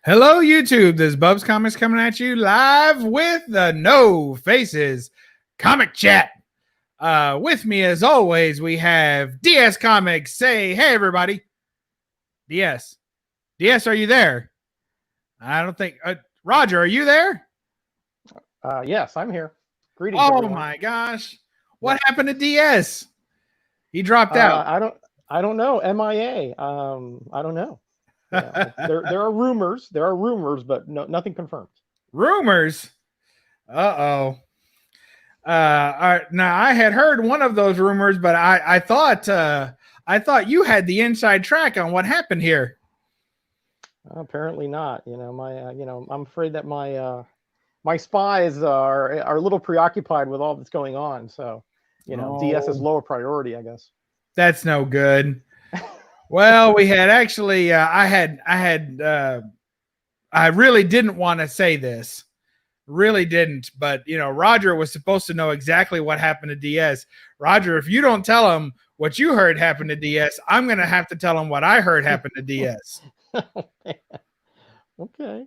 Hello, YouTube. This is BUB'S Comics coming at you live with the No Faces Comic Chat. With me, as always, we have DS Comics. Say, hey, everybody. DS. DS, are you there? I don't think. Roger, are you there? Yes, I'm here. Greetings, oh, everyone. My gosh. What happened to DS? He dropped out. I don't know. MIA. I don't know. Yeah, there are rumors. There are rumors, but nothing confirmed. Rumors? Uh-oh. All right. Now, I had heard one of those rumors, but I thought you had the inside track on what happened here. Apparently not. I'm afraid that my spies are a little preoccupied with all that's going on. So, DS is lower priority, I guess. That's no good. Well, we had actually, I really didn't want to say this. Really didn't, but Roger was supposed to know exactly what happened to DS. Roger, if you don't tell him what you heard happened to DS, I'm going to have to tell him what I heard happened to DS. Okay.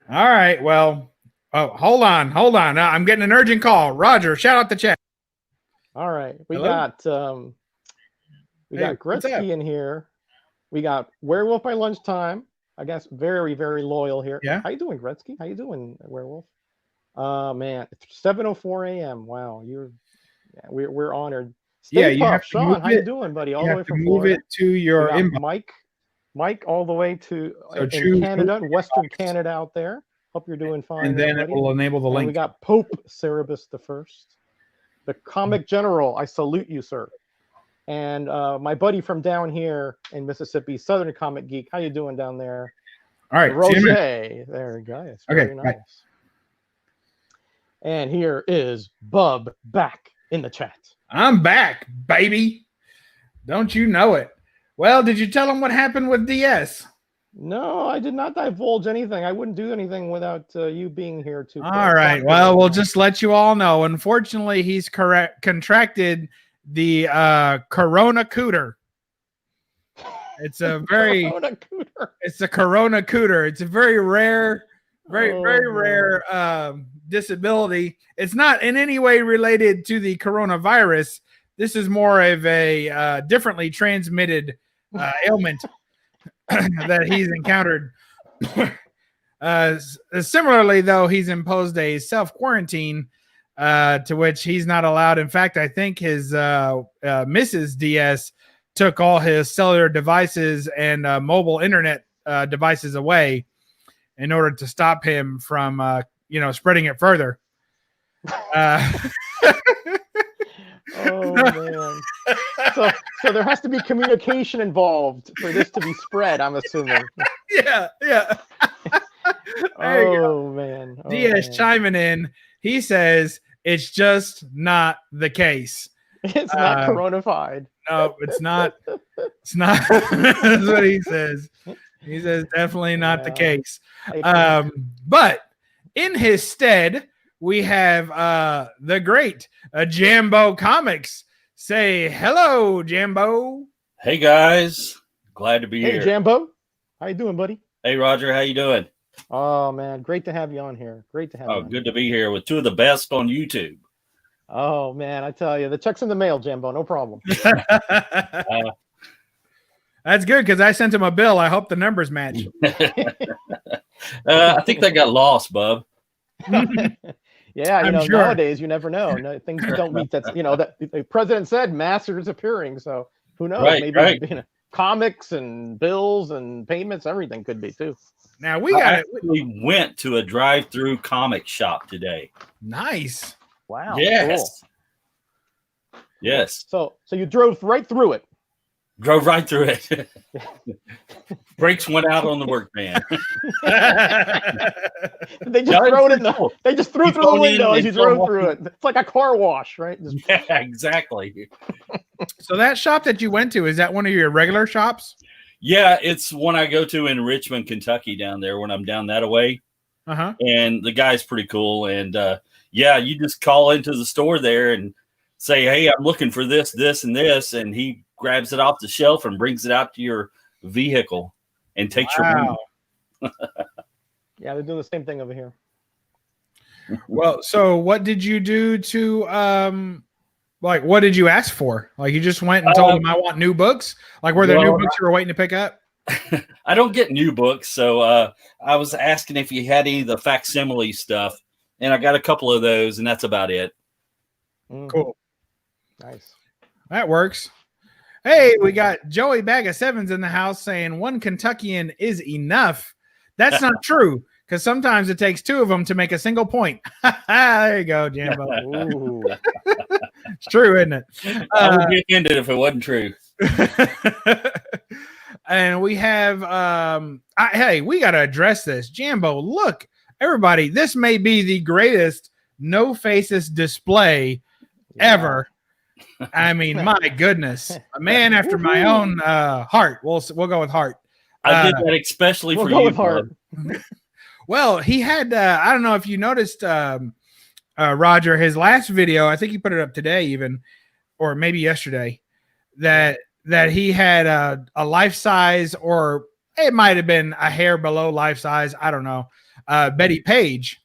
All right. Well, hold on. I'm getting an urgent call. Roger, shout out the chat. All right. We Hello? got Gretzky in here. We got Werewolf by Lunchtime. I guess very, very loyal here. Yeah. How you doing, Gretzky? How you doing, Werewolf? Man, it's 7:04 a.m. Wow, we're honored. Stay you have to Sean, how you doing, buddy? All the way from Florida. Move it to your inbox. Mike, all the way to in Canada, Western Canada out there. Hope you're doing fine. And then it will enable the link. And we got Pope Cerebus the First, the comic general. I salute you, sir. And my buddy from down here in Mississippi, Southern Comic Geek. How you doing down there? All right. Roger. There you go. It's very nice. Right. And here is Bub back in the chat. I'm back, baby. Don't you know it? Well, did you tell him what happened with DS? No, I did not divulge anything. I wouldn't do anything without you being here too. All right. Well, we'll just let you all know. Unfortunately, he's contracted the Corona Cooter. It's a very it's a Corona Cooter. It's a very rare, very rare disability. It's not in any way related to the coronavirus. This is more of a differently transmitted ailment that he's encountered. Similarly, though, he's imposed a self-quarantine to which he's not allowed. In fact, I think his Mrs. DS took all his cellular devices and mobile internet devices away in order to stop him from, spreading it further. Oh man! So there has to be communication involved for this to be spread. I'm assuming. Yeah. Oh man! DS chiming in. He says it's just not the case. It's not coronafied. No, it's not. It's not. That's what he says. He says definitely not the case. But in his stead, we have the great Jambo Comics. Say hello, Jambo. Hey guys, glad to be here. Hey Jambo, how you doing, buddy? Hey Roger, how you doing? Oh man, great to have you on here. Great to have you. Oh, good to be here with two of the best on YouTube. Oh man, I tell you, the check's in the mail, Jambo. No problem. That's good because I sent him a bill. I hope the numbers match. I think they got lost, Bub. Yeah, sure. Nowadays you never know. No, things don't meet that. That the president said mass are disappearing. So who knows? Maybe comics and bills and payments, everything could be too. Now we went to a drive-through comic shop today. Nice. Wow. Yes. Cool. Yes. So you drove right through it. Drove right through it. Brakes went out on the workman. They just threw it in the. They just threw it through the window as you drove through it. It's like a car wash, right? Yeah, exactly. So that shop that you went to, is that one of your regular shops? Yeah, it's one I go to in Richmond, Kentucky, down there when I'm down that way. And the guy's pretty cool. And you just call into the store there and say, "Hey, I'm looking for this, this, and this," and he grabs it off the shelf and brings it out to your vehicle and takes your money. Yeah, they're doing the same thing over here. Well, so what did you do to like what did you ask for? Like you just went and told them I want new books? Like were there new books you were waiting to pick up? I don't get new books, so I was asking if you had any of the facsimile stuff, and I got a couple of those, and that's about it. Cool. Nice. That works. Hey, we got Joey Bag of Sevens in the house saying one Kentuckian is enough. That's not true, because sometimes it takes two of them to make a single point. There you go, Jambo. It's true, isn't it? I would be offended if it wasn't true. And we have hey, we got to address this. Jambo, look, everybody, this may be the greatest no faces display ever. I mean, my goodness, a man after my own heart. We'll go with heart. I did that especially for you, Heart. Well, he had I don't know if you noticed, Roger, his last video. I think he put it up today, even, or maybe yesterday. That he had a life size, or it might have been a hair below life size. I don't know. Betty Page.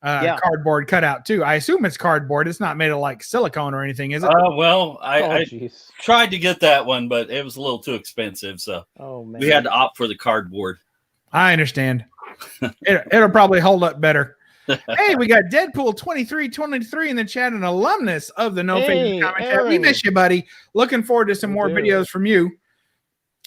Cardboard cutout too. I assume it's cardboard. It's not made of like silicone or anything, is it? Well, I tried to get that one, but it was a little too expensive, so we had to opt for the cardboard. I understand. It'll probably hold up better. Hey, we got Deadpool 2323 in the chat, an alumnus of the No Faces Comic Chat. We miss you, buddy. Looking forward to some more videos from you.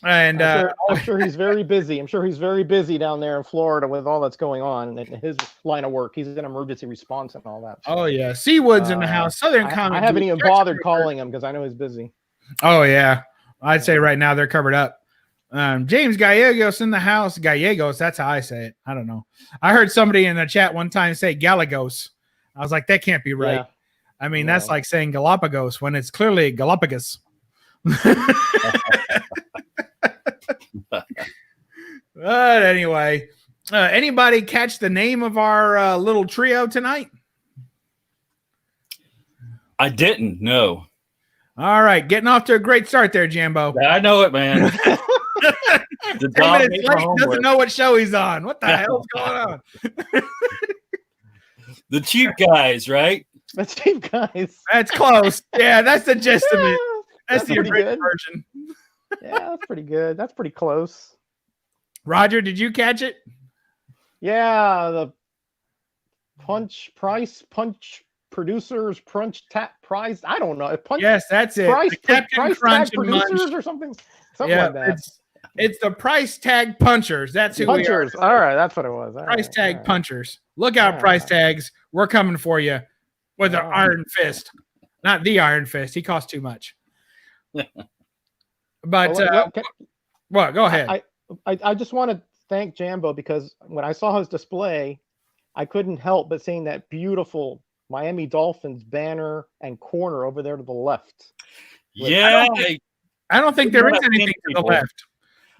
And I'm sure he's very busy. I'm sure he's very busy down there in Florida with all that's going on in his line of work. He's in emergency response and all that. Oh yeah, Seawood's in the house. Southern Comic. I haven't even bothered calling him because I know he's busy. Oh yeah, I'd say right now they're covered up. James Gallegos in the house. Gallegos, that's how I say it. I don't know. I heard somebody in the chat one time say Galagos. I was like, that can't be right. Yeah. I mean, that's like saying Galapagos when it's clearly Galapagos. But anyway, anybody catch the name of our little trio tonight? I didn't. No. All right, getting off to a great start there, Jambo. I know it, man. The 10 minutes late, doesn't know what show he's on. What the hell's going on? The cheap guys, right? The cheap guys. That's close. Yeah, that's the gist of it. That's the original version. Yeah, that's pretty good. That's pretty close. Roger, did you catch it? Yeah, the punch producers, prize. I don't know. Yes, that's it. Price tag producers or something. Something like that. It's the price tag punchers. That's who punchers. We are. All right, that's what it was. Price tag punchers. Look out, price tags. We're coming for you with an iron fist. Not the iron fist. He costs too much. But what? Go ahead. I just want to thank Jambo because when I saw his display, I couldn't help but seeing that beautiful Miami Dolphins banner and corner over there to the left. Yeah, I don't think there is anything to the left.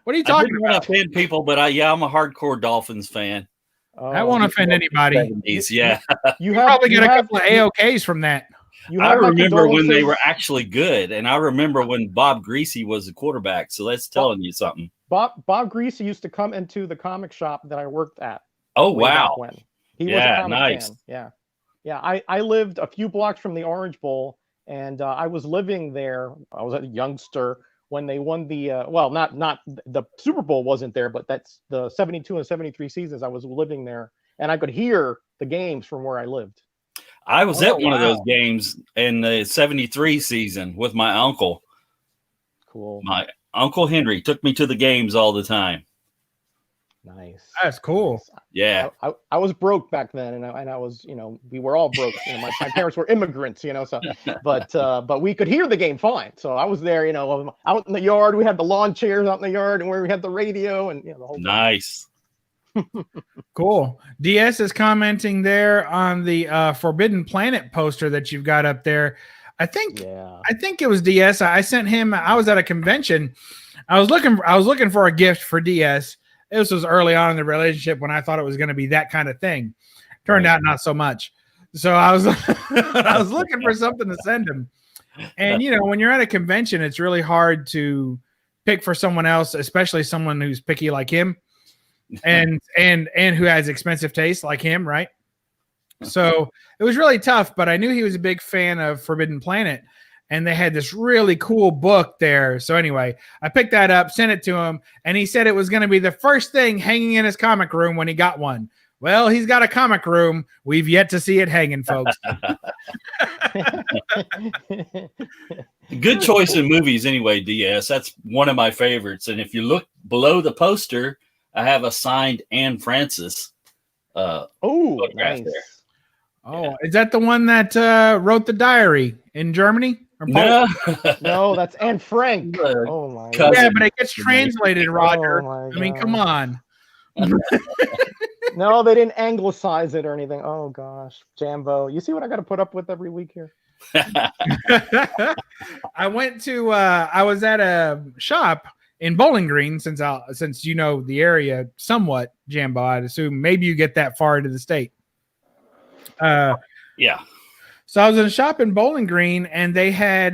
What are you talking about? I didn't offend people, but I'm a hardcore Dolphins fan. I won't offend anybody. 70s, yeah, you probably get a couple of AOKs from that. I remember when they were actually good, and I remember when Bob Greasy was the quarterback. So that's telling you something. Bob Greasy used to come into the comic shop that I worked at. Oh wow! When he was a comic fan. Yeah. I lived a few blocks from the Orange Bowl, and I was living there. I was a youngster when they won the not the Super Bowl wasn't there, but that's the 72 and 73 seasons. I was living there, and I could hear the games from where I lived. I was at one of those games in the 73 season with my uncle. Cool. My Uncle Henry took me to the games all the time. Nice. That's cool. Yeah. I was broke back then, and I was, we were all broke. My parents were immigrants, so but we could hear the game fine. So I was there, out in the yard. We had the lawn chairs out in the yard, and where we had the radio and the whole thing. Nice. Cool. DS is commenting there on the Forbidden Planet poster that you've got up there. I think it was DS. I sent him. I was at a convention. I was looking for a gift for DS. This was early on in the relationship when I thought it was going to be that kind of thing. Turned out not so much. So I was I was looking for something to send him. And when you're at a convention, it's really hard to pick for someone else, especially someone who's picky like him. and who has expensive taste like him, right? So it was really tough, but I knew he was a big fan of Forbidden Planet, and they had this really cool book there. So anyway, I picked that up, sent it to him, and he said it was going to be the first thing hanging in his comic room when he got one. Well, he's got a comic room. We've yet to see it hanging, folks. Good choice in movies anyway, DS. That's one of my favorites. And if you look below the poster, I have a signed Anne Francis. Nice. There. Oh, is that the one that wrote the diary in Germany? No, no, that's Anne Frank. Oh my God. Yeah, but it gets translated, Roger. Oh I mean, come on. No, they didn't anglicize it or anything. Oh gosh, Jambo, you see what I got to put up with every week here? I went to I was at a shop in Bowling Green, since you know the area somewhat, Jambo. I'd assume maybe you get that far into the state. Yeah. So I was in a shop in Bowling Green, and they had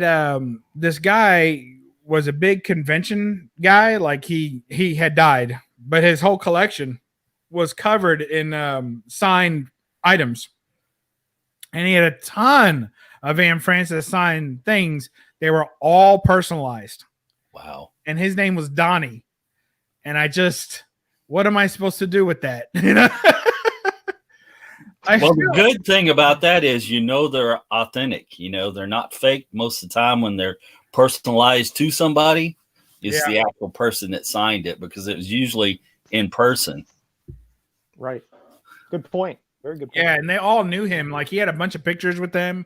this guy was a big convention guy. Like he had died, but his whole collection was covered in signed items, and he had a ton of Anne Francis signed things. They were all personalized. Wow. And his name was Donnie. And what am I supposed to do with that? You know? The good thing about that is, they're authentic. They're not fake most of the time. When they're personalized to somebody, it's the actual person that signed it, because it was usually in person. Right. Good point. Very good point. Yeah, and they all knew him. Like, he had a bunch of pictures with them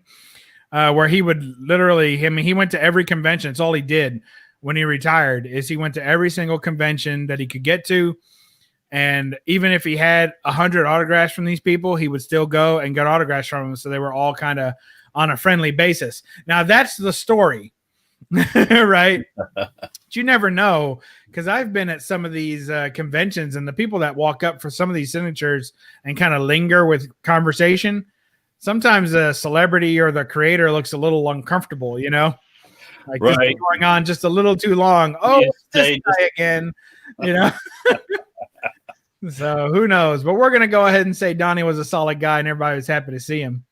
where he would literally, he went to every convention. It's all he did when he retired, is he went to every single convention that he could get to. And even if he had 100 autographs from these people, he would still go and get autographs from them. So they were all kind of on a friendly basis. Now that's the story, right? But you never know, because I've been at some of these conventions, and the people that walk up for some of these signatures and kind of linger with conversation, sometimes the celebrity or the creator looks a little uncomfortable, like this is going on just a little too long. Oh, this guy again, So who knows? But we're going to go ahead and say Donnie was a solid guy, and everybody was happy to see him.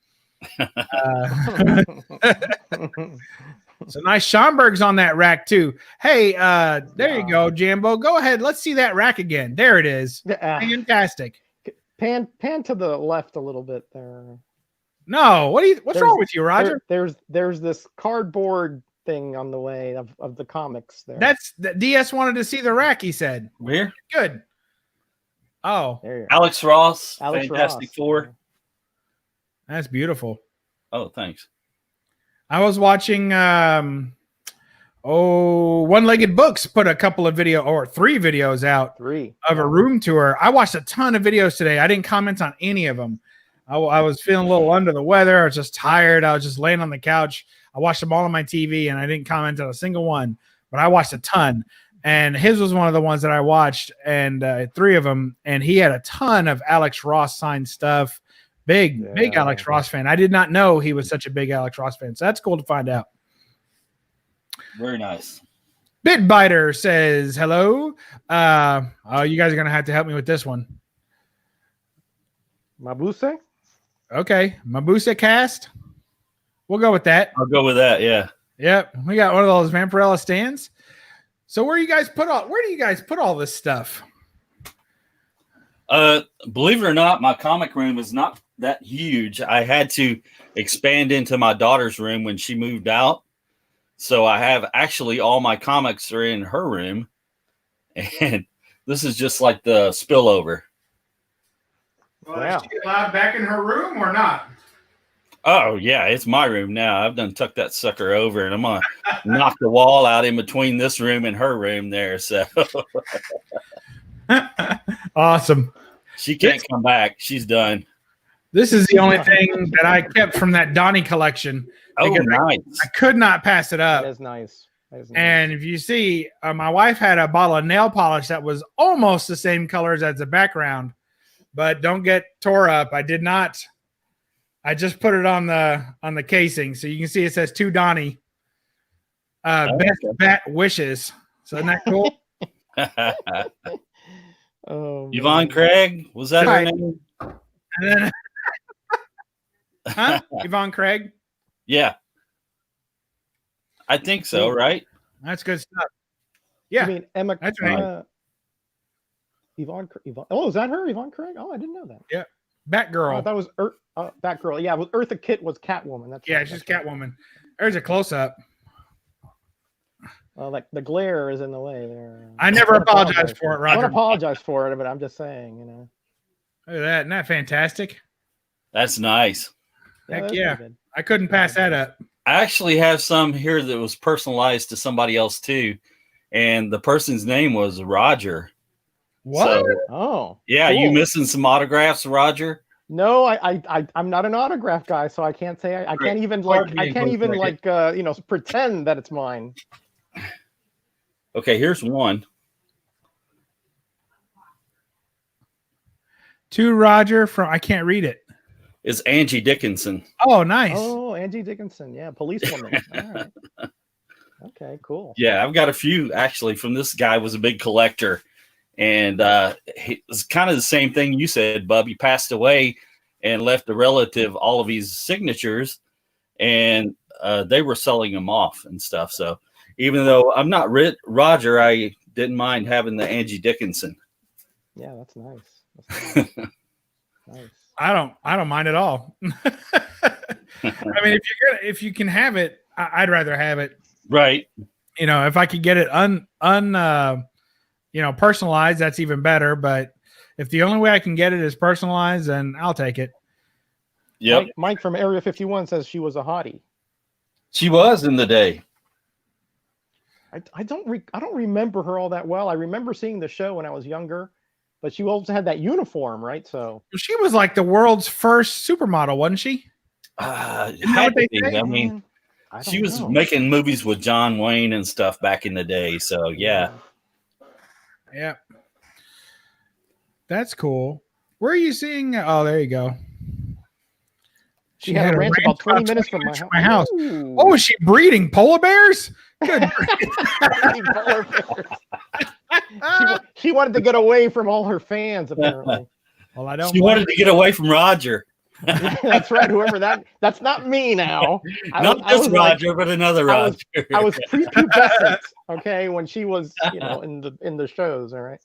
So nice. Schomburg's on that rack too. Hey, there you go, Jambo. Go ahead. Let's see that rack again. There it is. Fantastic. Pan to the left a little bit there. No, what's wrong with you, Roger? There's this cardboard thing on the way of the comics there. That's the DS wanted to see the rack, he said. Where? Good. Oh, Alex Ross, Fantastic Four. That's beautiful. Oh, thanks. I was watching One-Legged Books put a couple of three videos out of a room tour. I watched a ton of videos today. I didn't comment on any of them. I was feeling a little under the weather. I was just tired. I was just laying on the couch. I watched them all on my TV, and I didn't comment on a single one, but I watched a ton. And his was one of the ones that I watched, and 3 of them. And he had a ton of Alex Ross signed stuff. Big Alex Ross fan. I did not know he was such a big Alex Ross fan. So that's cool to find out. Very nice. Bitbiter says, hello. You guys are going to have to help me with this one. Mabuse? Okay. Mabuse cast. We'll go with that. I'll go with that. Yeah. Yep. We got one of those Vampirella stands. So where do you guys put all this stuff? Believe it or not, my comic room is not that huge. I had to expand into my daughter's room when she moved out. So I have actually all my comics are in her room. And this is just like the spillover. Well, is she allowed back in her room or not? Oh, yeah, it's my room now. I've done tucked that sucker over, and I'm going to knock the wall out in between this room and her room there. So awesome. She can't come back. She's done. This is the only thing that I kept from that Donnie collection. Oh, nice. I could not pass it up. That is nice. And if you see, my wife had a bottle of nail polish that was almost the same colors as the background, but don't get tore up. I did not. I just put it on the casing, so you can see it says to Donnie. Best bat wishes. So isn't that cool? Oh, Yvonne Craig, was that her name? And then, huh? Yvonne Craig? Yeah. I think so, right? That's good stuff. Yeah. You mean Emma? That's right. Yvonne. Oh, is that her? Yvonne Craig? Oh, I didn't know that. Yeah. Batgirl. That was Batgirl. Yeah, with Eartha Kitt was Catwoman. That's right. She's Catwoman. There's a close up. Well, like the glare is in the way there. I never apologize for it, Roger. I don't apologize for it, but I'm just saying, Look at that. Isn't that fantastic? That's nice. Heck yeah. I couldn't pass that up. I actually have some here that was personalized to somebody else too. And the person's name was Roger. What? So, yeah. Cool. You missing some autographs, Roger? No, I'm not an autograph guy, so I can't say I can't even pretend that it's mine. Okay, here's one. To Roger from I can't read it. It's Angie Dickinson. Oh, nice. Oh, Angie Dickinson. Yeah, policewoman. All right. Okay, cool. Yeah, I've got a few actually from this guy was a big collector. And it was kind of the same thing you said, Bub. He passed away and left a relative all of his signatures, and they were selling them off and stuff. So even though I'm not Roger, I didn't mind having the Angie Dickinson. Yeah, that's nice. That's nice. Nice. I don't mind at all. I mean, if you can have it, I'd rather have it. Right. If I could get it personalized, that's even better. But if the only way I can get it is personalized, then I'll take it. Yeah. Mike from Area 51 says she was a hottie. She was in the day. I don't remember her all that well. I remember seeing the show when I was younger, but she also had that uniform, right? So she was like the world's first supermodel, wasn't she? Had to be. I mean, she was making movies with John Wayne and stuff back in the day. So yeah. Yeah. That's cool. Where are you seeing? Oh, there you go. She had a ranch about 20 minutes from my house. Oh, was she breeding polar bears? Good. Polar bears. She wanted to get away from all her fans, apparently. Well, I don't. She wanted to get away from Roger. That's right. Whoever that's not me now. Not this Roger, but another Roger. I was prepubescent, okay, when she was, in the shows. All right.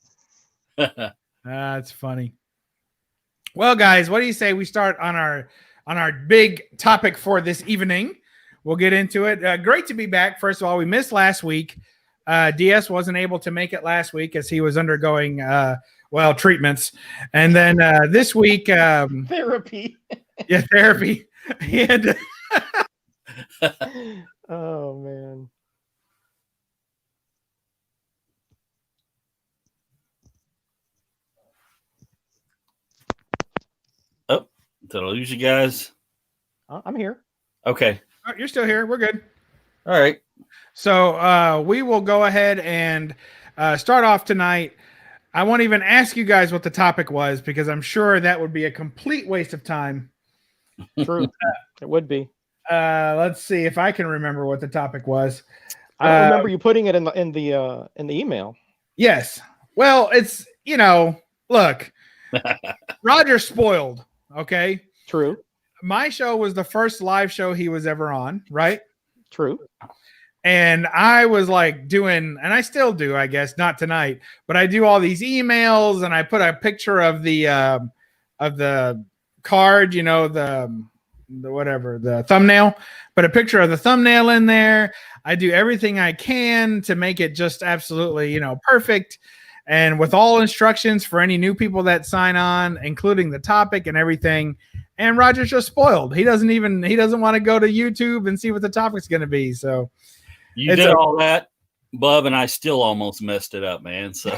That's funny. Well, guys, what do you say we start on our big topic for this evening? We'll get into it. Great to be back. First of all, we missed last week. DS wasn't able to make it last week as he was undergoing treatments, and then this week therapy. Yeah, therapy. And oh man. Oh, did I lose you guys? I'm here. Okay. Oh, you're still here. We're good. All right. So we will go ahead and start off tonight. I won't even ask you guys what the topic was because I'm sure that would be a complete waste of time. True. It would be. Let's see if I can remember what the topic was. I don't remember you putting it in the email. Yes. Well, it's, look, Roger's spoiled. Okay. True. My show was the first live show he was ever on, right? True. And I was like doing, and I still do, I guess, not tonight, but I do all these emails and I put a picture of the card, the thumbnail, put a picture of the thumbnail in there. I do everything I can to make it just absolutely, perfect. And with all instructions for any new people that sign on, including the topic and everything. And Roger's just spoiled. He doesn't want to go to YouTube and see what the topic's going to be. So you did all that, Bub, and I still almost messed it up, man. So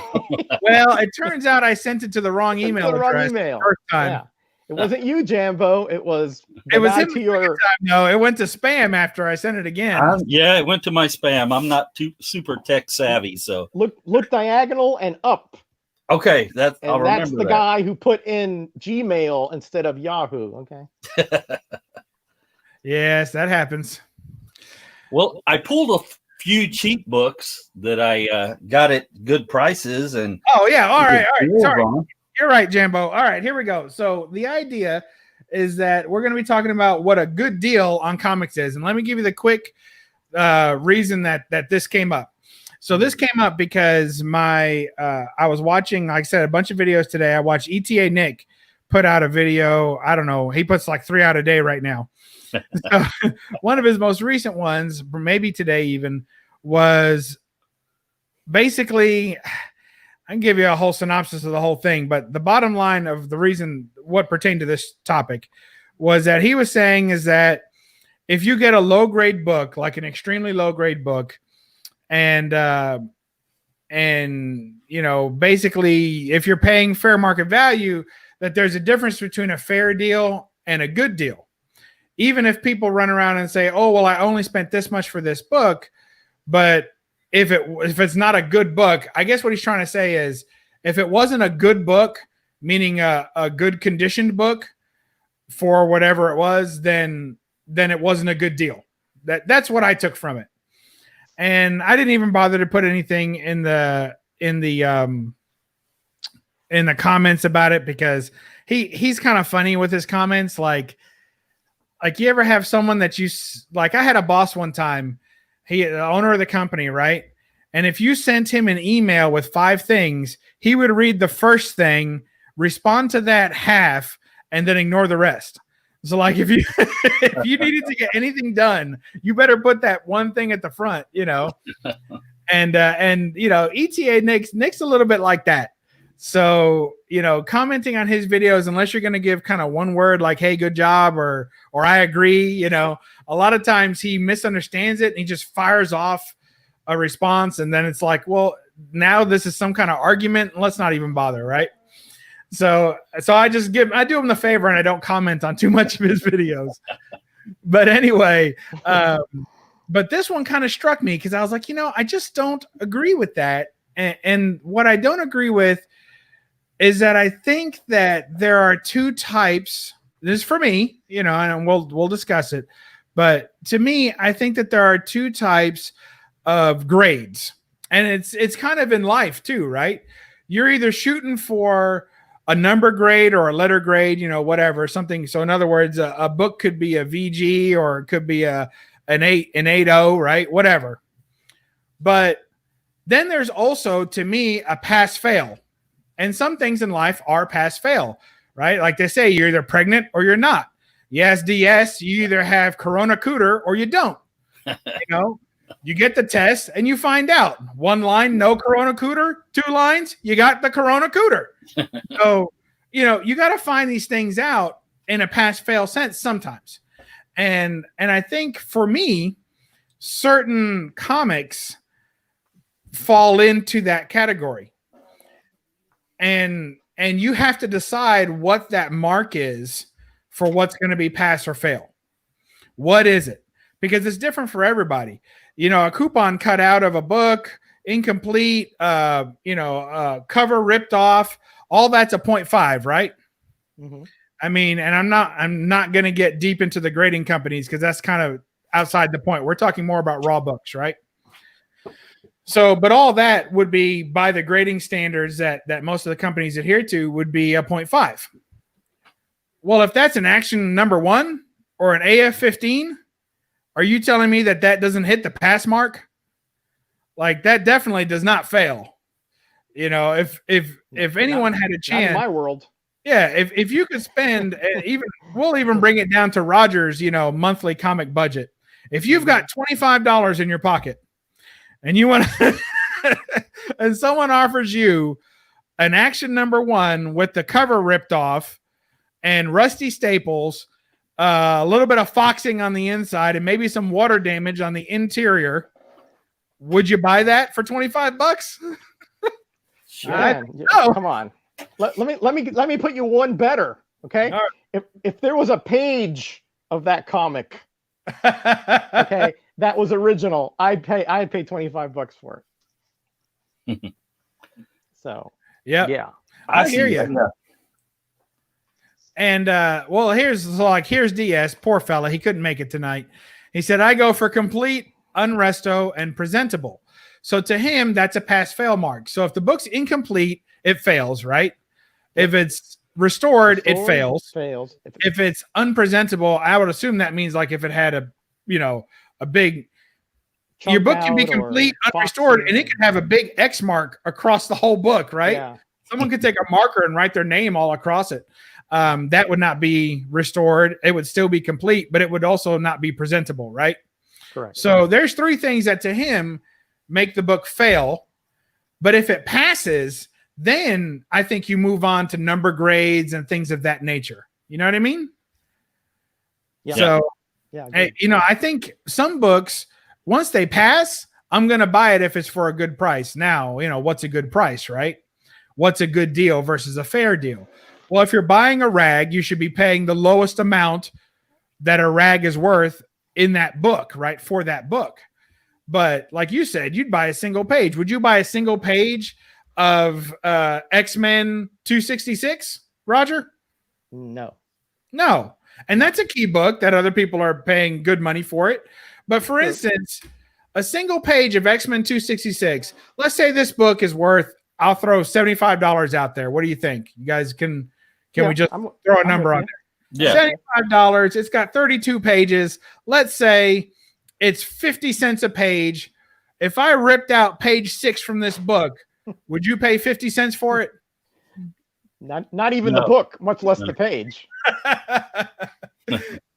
well, it turns out I sent it to the wrong email address the first time. Yeah. It wasn't you, Jambo. It was him to your. No, it went to spam after I sent it again. Yeah, it went to my spam. I'm not too super tech savvy, so look diagonal and up. Okay, that's the guy who put in Gmail instead of Yahoo. Okay. Yes, that happens. Well, I pulled a few cheap books that I got at good prices. And all right. Sorry, you're right, Jambo. All right, here we go. So the idea is that we're going to be talking about what a good deal on comics is, and let me give you the quick reason that this came up. So this came up because I was watching, like I said, a bunch of videos today. I watched ETA Nick put out a video. I don't know, he puts like 3 out a day right now. So one of his most recent ones, maybe today even, was basically, I can give you a whole synopsis of the whole thing, but the bottom line of the reason what pertained to this topic was that he was saying is that if you get a low grade book, like an extremely low grade book, and you know, basically if you're paying fair market value, that there's a difference between a fair deal and a good deal. Even if people run around and say, oh, well, I only spent this much for this book, but if it's not a good book, I guess what he's trying to say is if it wasn't a good book, meaning a good conditioned book for whatever it was, then it wasn't a good deal. That's what I took from it. And I didn't even bother to put anything in the comments about it because he's kind of funny with his comments. Like you ever have someone that you like? I had a boss one time, the owner of the company, right? And if you sent him an email with 5 things, he would read the first thing, respond to that half, and then ignore the rest. So like if you if you needed to get anything done, you better put that one thing at the front, you know. And you know, ETA Nick's a little bit like that. So, you know, commenting on his videos, unless you're going to give kind of one word like, hey, good job, or I agree, you know, a lot of times he misunderstands it and he just fires off a response. And then it's like, well, now this is some kind of argument. Let's not even bother. Right. So I do him the favor and I don't comment on too much of his videos. But anyway, but this one kind of struck me because I was like, you know, I just don't agree with that. And what I don't agree with is that I think that there are 2 types. This is for me, you know, and we'll discuss it. But to me, I think that there are 2 types of grades. And it's kind of in life too, right? You're either shooting for a number grade or a letter grade, you know, whatever, something. So in other words, a book could be a VG or it could be an 8.0, right? Whatever. But then there's also, to me, a pass fail. And some things in life are pass fail, right? Like they say, you're either pregnant or you're not. Yes, DS, you either have Corona Cooter or you don't. You know, you get the test and you find out 1 line, no Corona Cooter, 2 lines, you got the Corona Cooter. So, you know, you got to find these things out in a pass fail sense sometimes. And I think for me, certain comics fall into that category. And you have to decide what that mark is for what's going to be pass or fail. What is it? Because it's different for everybody. You know, a coupon cut out of a book, incomplete, cover ripped off, all that's a 0.5, right? Mm-hmm. I mean, and I'm not going to get deep into the grading companies because that's kind of outside the point. We're talking more about raw books, right? So, but all that would be by the grading standards that most of the companies adhere to would be a 0.5. Well, if that's an action number 1 or an AF-15, are you telling me that doesn't hit the pass mark? Like that definitely does not fail. You know, if anyone had a chance, not in my world. Yeah, if you could spend we'll even bring it down to Roger's, you know, monthly comic budget. If you've got $25 in your pocket and you want to, and someone offers you an action number 1 with the cover ripped off and rusty staples, a little bit of foxing on the inside and maybe some water damage on the interior, would you buy that for $25? Sure. Come on. Let me put you one better. Okay. Right. If there was a page of that comic, okay, that was original, I'd pay $25 for it. So yeah, I hear you. Yeah. And well, here's DS, poor fella, he couldn't make it tonight. He said, I go for complete unresto, and presentable. So to him, that's a pass-fail mark. So if the book's incomplete, it fails, right? If it's restored, it fails. If it's unpresentable, I would assume that means like if it had a big, your book can be complete, unrestored, and it can have a big X mark across the whole book, right? Yeah. Someone could take a marker and write their name all across it. That would not be restored. It would still be complete, but it would also not be presentable, right? Correct. So there's 3 things that to him make the book fail. But if it passes, then I think you move on to number grades and things of that nature. You know what I mean? Yeah. So, I think some books, once they pass, I'm going to buy it if it's for a good price. Now, what's a good price, right? What's a good deal versus a fair deal? Well, if you're buying a rag, you should be paying the lowest amount that a rag is worth in that book, right? For that book. But like you said, you'd buy a single page. Would you buy a single page of X-Men 266, Roger? No. And that's a key book that other people are paying good money for it. But for instance, a single page of X-Men 266, let's say this book is worth, I'll throw $75 out there. What do you think? You guys can we just throw a number on there? Yeah. $75. It's got 32 pages. Let's say it's 50 cents a page. If I ripped out page 6 from this book, would you pay 50 cents for it? Not even the book, much less the page.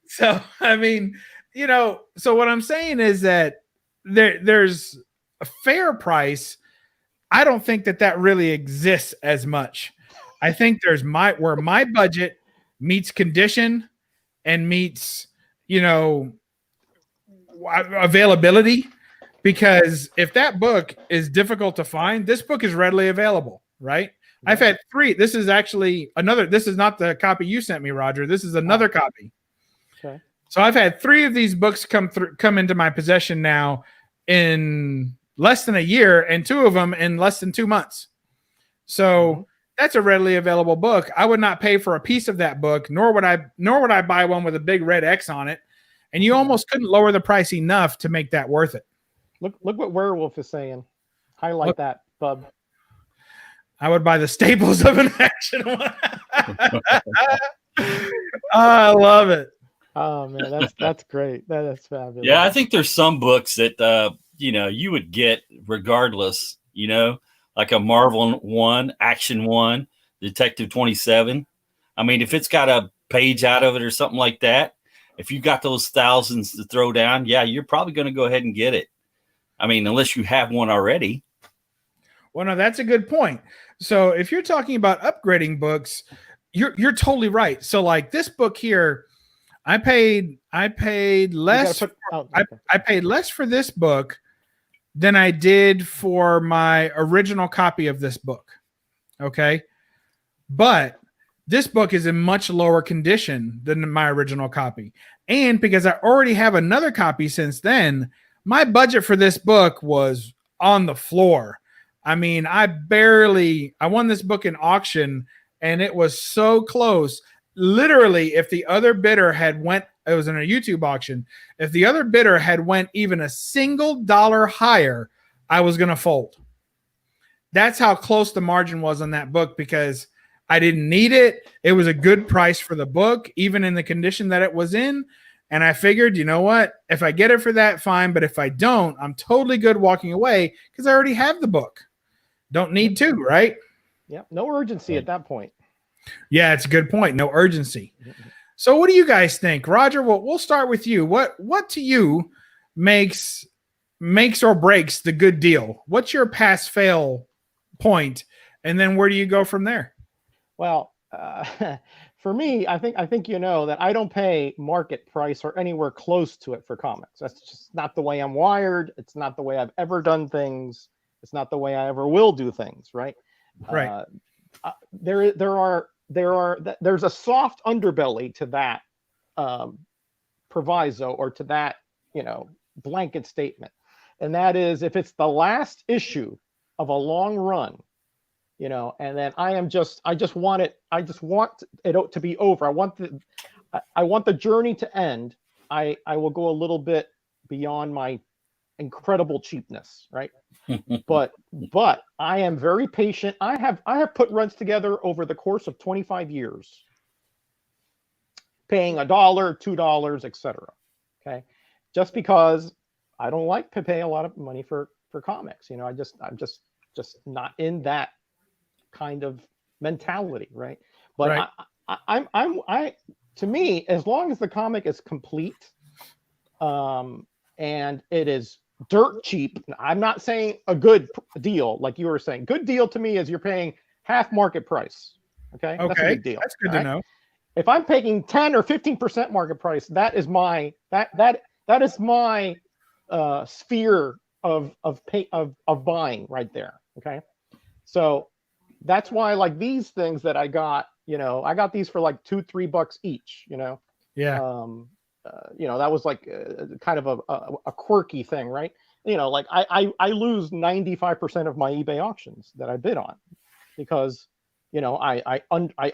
So, I mean, so what I'm saying is that there's a fair price. I don't think that really exists as much. I think there's where my budget meets condition and meets, availability. Because if that book is difficult to find, this book is readily available, right? Yeah. I've had 3. This is actually this is not the copy you sent me, Roger. This is another copy. Okay. So I've had 3 of these books come into my possession now in less than a year, and 2 of them in less than 2 months. So that's a readily available book. I would not pay for a piece of that book, nor would I buy one with a big red X on it. And you almost couldn't lower the price enough to make that worth it. Look what Werewolf is saying. Highlight that, Bub. I would buy the staples of an action one. I love it. Oh man, that's great. That is fabulous. Yeah, I think there's some books that you would get regardless. Like a Marvel 1, Action 1, Detective 27. I mean, if it's got a page out of it or something like that, if you got those thousands to throw down, yeah, you're probably going to go ahead and get it. I mean, unless you have one already. Well, no, that's a good point. So if you're talking about upgrading books, you're totally right. So like this book here, I paid less. I paid less for this book than I did for my original copy of this book. Okay. But this book is in much lower condition than my original copy. And because I already have another copy since then, my budget for this book was on the floor. I mean, I won this book in auction and it was so close. Literally, if the other bidder it was in a YouTube auction. If the other bidder had went even a single dollar higher, I was going to fold. That's how close the margin was on that book because I didn't need it. It was a good price for the book, even in the condition that it was in. And I figured, you know what? If I get it for that, fine. But if I don't, I'm totally good walking away because I already have the book. Don't need to, right? Yeah. No urgency at that point. Yeah, it's a good point. No urgency. So what do you guys think? Roger, we'll start with you. What to you makes or breaks the good deal? What's your pass-fail point? And then where do you go from there? Well, for me, I think that I don't pay market price or anywhere close to it for comics. That's just not the way I'm wired. It's not the way I've ever done things. It's not the way I ever will do things. Right. Right. There's a soft underbelly to that proviso or to that, blanket statement. And that is if it's the last issue of a long run, and then I just want it to be over. I want the journey to end. I will go a little bit beyond my incredible cheapness, right? but I am very patient. I have put runs together over the course of 25 years, paying $1, $2, etc. Okay, just because I don't like to pay a lot of money for comics. I'm just not in that kind of mentality, right? But right. To me, as long as the comic is complete, and it is dirt cheap. I'm not saying a good deal, like you were saying. Good deal to me is you're paying half market price. Okay, that's a good deal. That's good to know. If I'm paying 10 or 15% market price, that is my sphere of buying right there. Okay, so that's why, like, these things that I got, I got these for like $2-3 each. Yeah. That was like kind of a quirky thing, right? Like I lose 95% of my eBay auctions that I bid on because I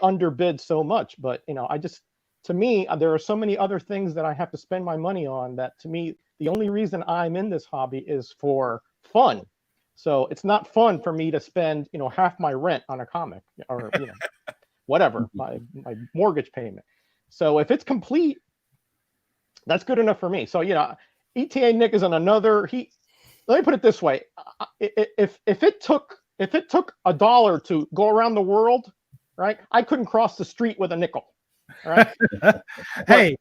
underbid so much. But to me, there are so many other things that I have to spend my money on that, to me, the only reason I'm in this hobby is for fun. So it's not fun for me to spend half my rent on a comic or whatever, my mortgage payment. So if it's complete, that's good enough for me. So, ETA Nick is on another. Let me put it this way: if it took $1 to go around the world, right? I couldn't cross the street with a nickel. Right? Hey,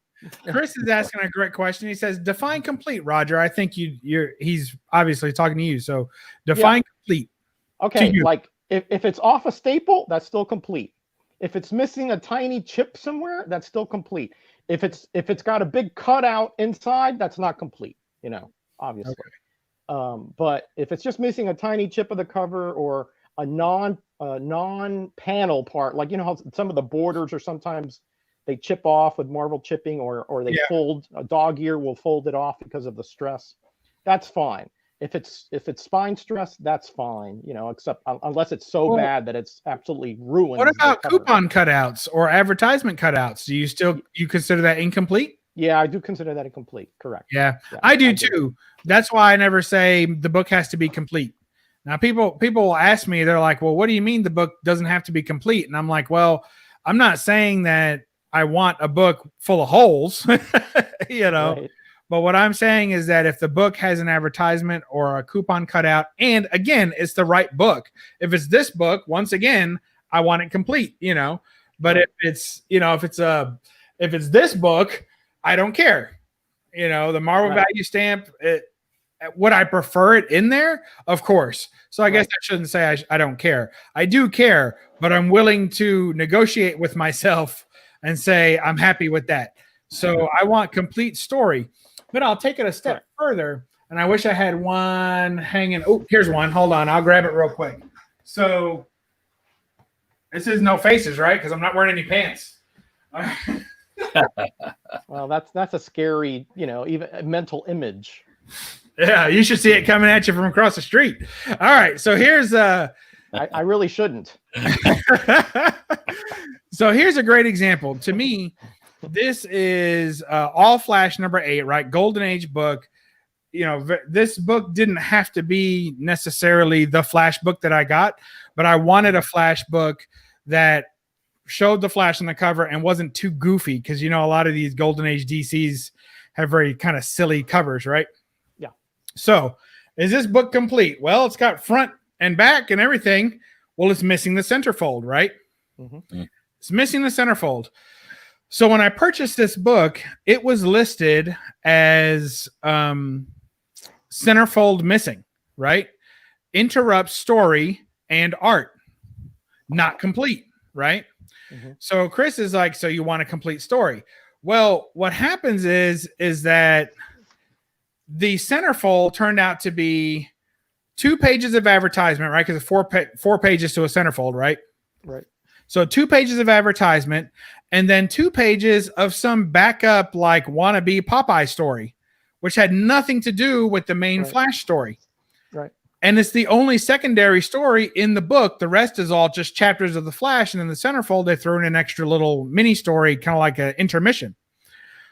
Chris is asking a great question. He says, "Define complete, Roger." I think he's obviously talking to you. So, define complete. Okay, like if it's off a staple, that's still complete. If it's missing a tiny chip somewhere, that's still complete. If it's got a big cutout inside, that's not complete, obviously. Okay. But if it's just missing a tiny chip of the cover or a non-panel part, like how some of the borders are sometimes they chip off with Marvel chipping, or they fold, a dog ear will fold it off because of the stress. That's fine. If it's spine stress, that's fine, except unless it's so bad that it's absolutely ruined. What about coupon cutouts or advertisement cutouts? Do you consider that incomplete? Yeah, I do consider that incomplete. Correct. Yeah, I do too. That's why I never say the book has to be complete. Now, people will ask me, they're like, well, what do you mean the book doesn't have to be complete? And I'm like, well, I'm not saying that I want a book full of holes, Right. But what I'm saying is that if the book has an advertisement or a coupon cutout, and again, it's the right book. If it's this book, once again, I want it complete, But if it's, if it's this book, I don't care. The Marvel value stamp, would I prefer it in there? Of course. So I guess I shouldn't say I don't care. I do care, but I'm willing to negotiate with myself and say I'm happy with that. So I want complete story. But I'll take it a step further, and I wish I had one hanging. Oh, here's one. Hold on. I'll grab it real quick. So this is no faces, right? Because I'm not wearing any pants. Well, that's a scary, even mental image. Yeah, you should see it coming at you from across the street. All right, so here's I really shouldn't. So here's a great example. To me, this is All Flash number 8, right? Golden Age book. This book didn't have to be necessarily the Flash book that I got, but I wanted a Flash book that showed the Flash on the cover and wasn't too goofy, because a lot of these Golden Age DCs have very kind of silly covers, right? Yeah. So is this book complete? Well, it's got front and back and everything. Well, it's missing the centerfold, right? Mm-hmm. It's missing the centerfold. So when I purchased this book, it was listed as centerfold missing, right? Interrupts story and art. Not complete, right? Mm-hmm. So Chris is like, so you want a complete story? Well, what happens is that the centerfold turned out to be 2 pages of advertisement, right? Because it's 4 pages to a centerfold, right? Right. So 2 pages of advertisement, and then 2 pages of some backup, like, wannabe Popeye story, which had nothing to do with the main Flash story. Right. And it's the only secondary story in the book. The rest is all just chapters of the Flash. And in the centerfold, they throw in an extra little mini story, kind of like an intermission.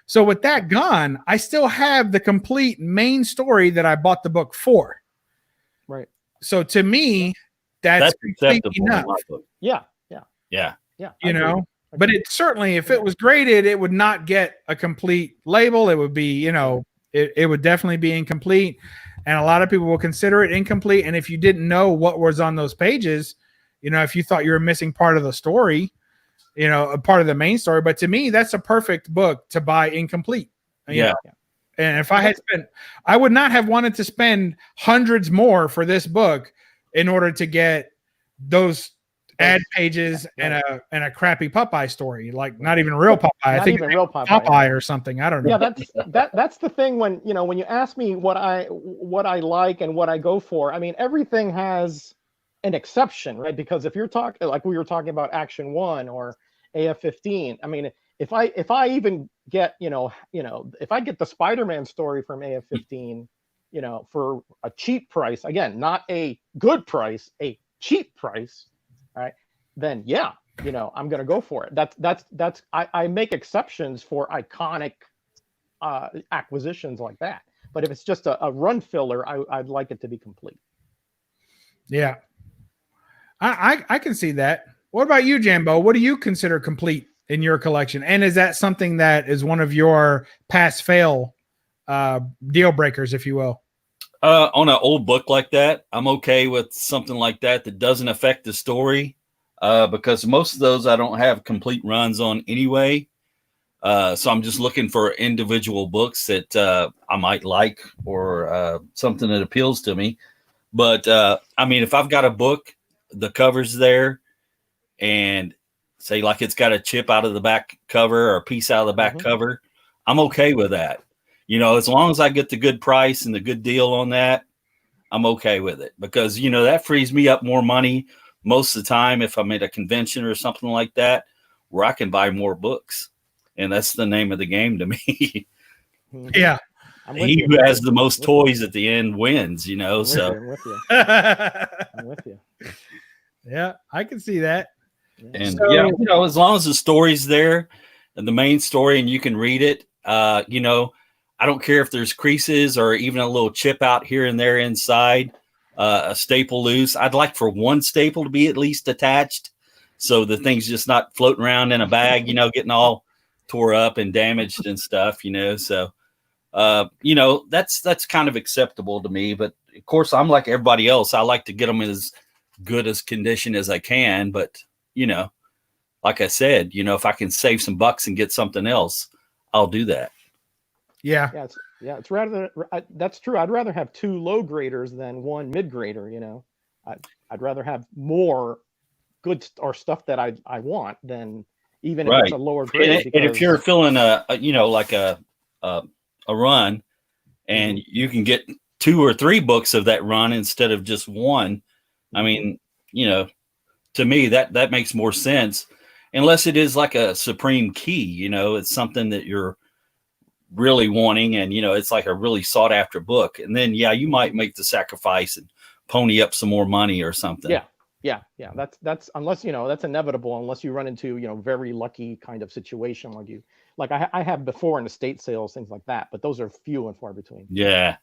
So with that gone, I still have the complete main story that I bought the book for. Right. So to me, that's complete enough. Yeah. You know, but it certainly, if it was graded, it would not get a complete label. It would be, you know, it would definitely be incomplete. And a lot of people will consider it incomplete. And if you didn't know what was on those pages, you know, if you thought you were missing part of the story, you know, a part of the main story. But to me, that's a perfect book to buy incomplete. Yeah. And if I had spent, I would not have wanted to spend hundreds more for this book in order to get those ad pages and a crappy Popeye story, like not even real Popeye. I think even real Popeye or something. I don't know. Yeah, that's the thing when you ask me what I like and what I go for. I mean, everything has an exception, right? Because if you're talking like we were talking about Action 1 or AF-15, I mean, if I even get if I get the Spider-Man story from AF-15, for a cheap price, again, not a good price, a cheap price, right? Then yeah, I'm gonna go for it. That's I make exceptions for iconic acquisitions like that. But if it's just a run filler, I'd like it to be complete. Yeah, I can see that. What about you, Jambo? What do you consider complete in your collection? And is that something that is one of your pass-fail deal breakers, if you will? On an old book like that, I'm okay with something like that doesn't affect the story, because most of those I don't have complete runs on anyway. So I'm just looking for individual books that I might like or something that appeals to me. But I mean, if I've got a book, the cover's there, and say like it's got a chip out of the back cover or a piece out of the back cover, I'm okay with that. As long as I get the good price and the good deal on that, I'm okay with it, because, that frees me up more money most of the time if I'm at a convention or something like that, where I can buy more books. And that's the name of the game to me. Yeah. He who has the most toys at the end wins, I'm with you. I'm with you. Yeah, I can see that. And as long as the story's there and the main story and you can read it, I don't care if there's creases or even a little chip out here and there inside, a staple loose. I'd like for one staple to be at least attached, so the thing's just not floating around in a bag, getting all tore up and damaged and stuff, So, that's kind of acceptable to me. But of course, I'm like everybody else. I like to get them in as good as condition as I can. But, like I said, if I can save some bucks and get something else, I'll do that. Yeah. It's rather that's true. I'd rather have 2 low graders than 1 mid grader. I'd rather have more good or stuff that I want than even if it's a lower grade. And if you're feeling like a run, and you can get 2 or 3 books of that run instead of just one, I mean, to me that makes more sense, unless it is like a supreme key. It's something that you're really wanting, and it's like a really sought after book, and then you might make the sacrifice and pony up some more money or something. Yeah. That's unless that's inevitable, unless you run into very lucky kind of situation like I have before in estate sales, things like that, but those are few and far between. Yeah,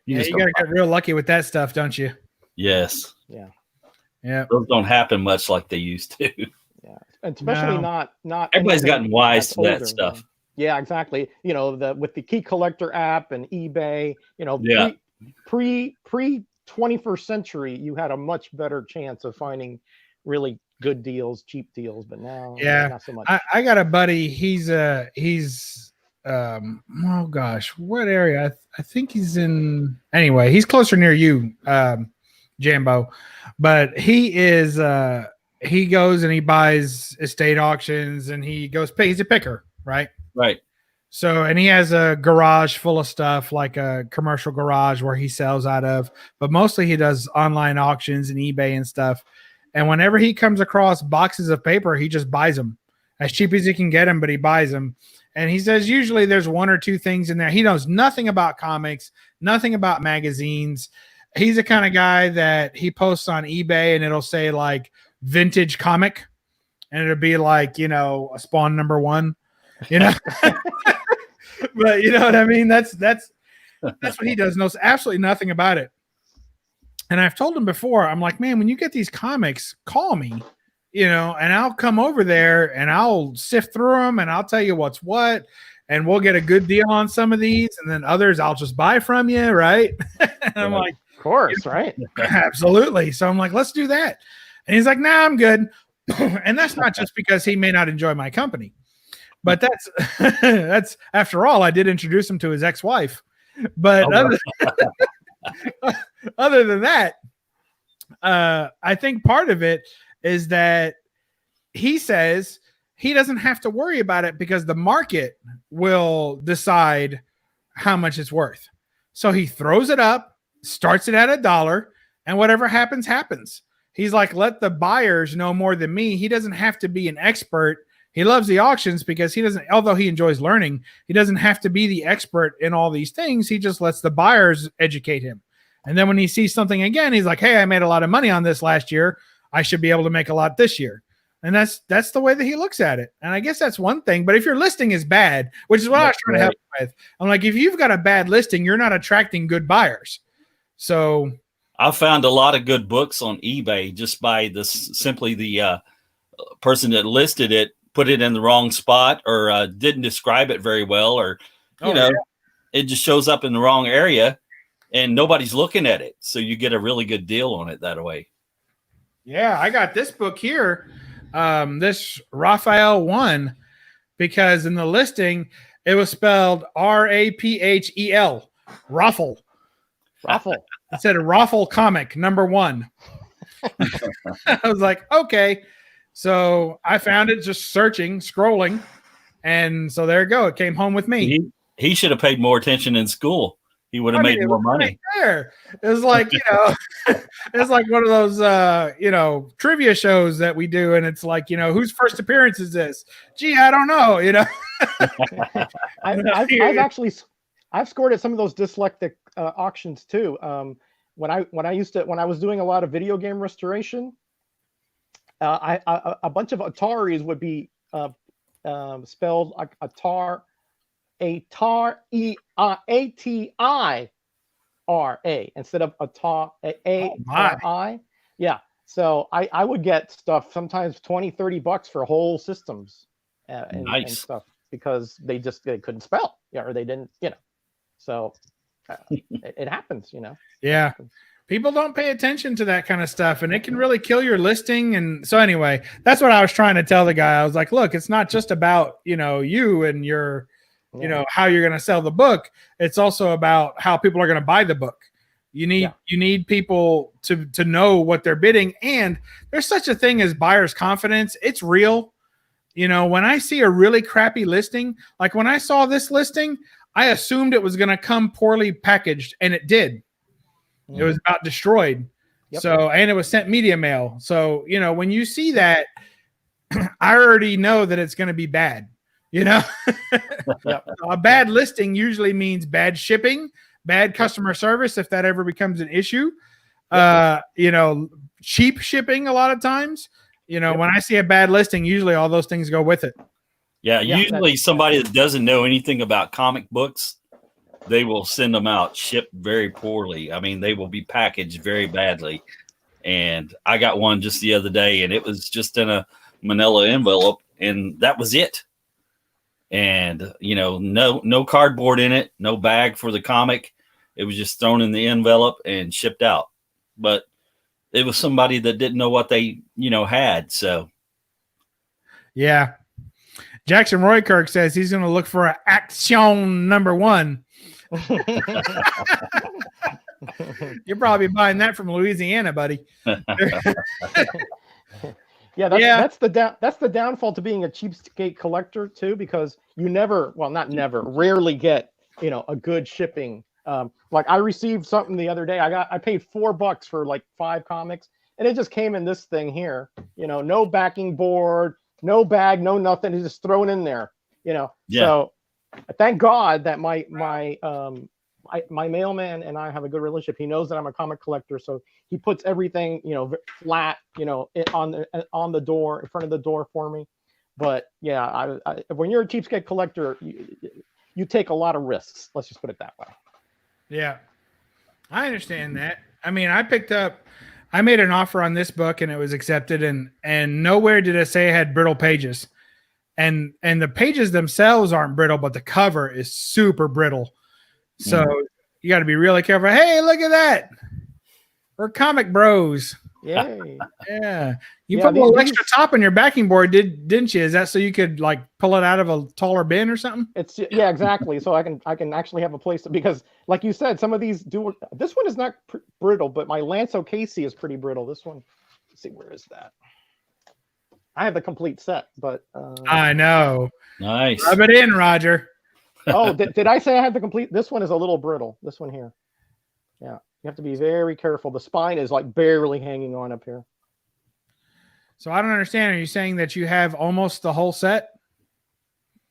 you gotta get real lucky with that stuff, don't you? Yes. Yeah. Those don't happen much like they used to. Yeah, especially not everybody's gotten wise to that stuff. Yeah, exactly. With the key collector app and eBay, pre 21st century, you had a much better chance of finding really good deals, cheap deals, but now not so much. I got a buddy. He's oh gosh, what area? I think he's in. Anyway, he's closer near you, Jambo, but he is. He goes and he buys estate auctions, and he's a picker, right? Right. So, and he has a garage full of stuff, like a commercial garage where he sells out of, but mostly he does online auctions and eBay and stuff. And whenever he comes across boxes of paper, he just buys them as cheap as he can get them, but he buys them. And he says usually there's 1 or 2 things in there. He knows nothing about comics, nothing about magazines. He's the kind of guy that he posts on eBay and it'll say like vintage comic, and it'll be like, a Spawn #1, But you know what I mean? That's what he does. Knows absolutely nothing about it. And I've told him before, I'm like, man, when you get these comics, call me, you know, and I'll come over there and I'll sift through them and I'll tell you what's what. And we'll get a good deal on some of these. And then others I'll just buy from you. Right. And I'm like, of course, right? Absolutely. So I'm like, let's do that. And he's like, nah, I'm good. And that's not just because he may not enjoy my company, but that's after all, I did introduce him to his ex-wife. But other than that, I think part of it is that he says he doesn't have to worry about it because the market will decide how much it's worth. So he throws it up, starts it at $1, and whatever happens, happens. He's like, let the buyers know more than me. He doesn't have to be an expert. He loves the auctions because he doesn't, although he enjoys learning, he doesn't have to be the expert in all these things. He just lets the buyers educate him. And then when he sees something again, he's like, hey, I made a lot of money on this last year. I should be able to make a lot this year. And that's the way that he looks at it. And I guess that's one thing. But if your listing is bad, which is what I was trying to help with, I'm like, if you've got a bad listing, you're not attracting good buyers. So I found a lot of good books on eBay just by simply the person that listed it put it in the wrong spot or didn't describe it very well, or it just shows up in the wrong area and nobody's looking at it. So you get a really good deal on it that way. Yeah, I got this book here, this Raphael 1, because in the listing it was spelled Raphel, Raffle. It said a Raffle comic #1. I was like, okay. So I found it just searching, scrolling. And so there you go. It came home with me. He should have paid more attention in school. He would have made more money. Right there. It was like, it's like one of those, trivia shows that we do. And it's like, whose first appearance is this? Gee, I don't know, I've scored at some of those dyslexic auctions too. When I was doing a lot of video game restoration, a bunch of Ataris would be spelled like Atar, A-T-I-R-A instead of Atar, A-R-I. Yeah. So I would get stuff sometimes $20-$30 for whole systems and stuff because they couldn't spell, or they didn't, So it happens, Yeah. People don't pay attention to that kind of stuff, and it can really kill your listing. And so anyway, that's what I was trying to tell the guy. I was like, look, it's not just about, you and your, how you're going to sell the book. It's also about how people are going to buy the book. You need people to know what they're bidding. And there's such a thing as buyer's confidence. It's real. When I see a really crappy listing, like when I saw this listing, I assumed it was going to come poorly packaged, and it did. It was about destroyed. Yep. So, and it was sent media mail. So, when you see that, I already know that it's going to be bad, Yep. A bad listing usually means bad shipping, bad customer service, if that ever becomes an issue. Cheap shipping a lot of times. When I see a bad listing, usually all those things go with it. Yeah, usually somebody that doesn't know anything about comic books, they will send them out shipped very poorly. I mean, they will be packaged very badly. And I got one just the other day, and it was just in a manila envelope, and that was it. And, no cardboard in it, no bag for the comic. It was just thrown in the envelope and shipped out. But it was somebody that didn't know what they, had. So, yeah. Jackson Roykirk says he's going to look for an action #1. You're probably buying that from Louisiana, buddy. That's the downfall to being a cheapskate collector too, because you rarely get a good shipping. Like I received something the other day. I paid $4 for like 5 comics, and it just came in this thing here. No backing board, no bag, no nothing. It's just thrown in there. So thank God that my mailman and I have a good relationship. He knows that I'm a comic collector, so he puts everything, flat, on the door, in front of the door for me. But yeah, when you're a cheapskate collector, you take a lot of risks. Let's just put it that way. Yeah, I understand that. I mean, I made an offer on this book and it was accepted, and nowhere did it say it had brittle pages. And the pages themselves aren't brittle, but the cover is super brittle. So you got to be really careful. Hey, look at that. We're comic bros. Yay. Yeah. You put a little extra top on your backing board, didn't you? Is that so you could like pull it out of a taller bin or something? Yeah, exactly. So I can actually have a place because, like you said, some of these do. This one is not brittle, but my Lanzo Casey is pretty brittle. This one, let's see, where is that? I have the complete set, but I know. Nice. Rub it in, Roger. Oh, did I say I had the complete? This one is a little brittle. This one here. Yeah, you have to be very careful. The spine is like barely hanging on up here. So I don't understand. Are you saying that you have almost the whole set?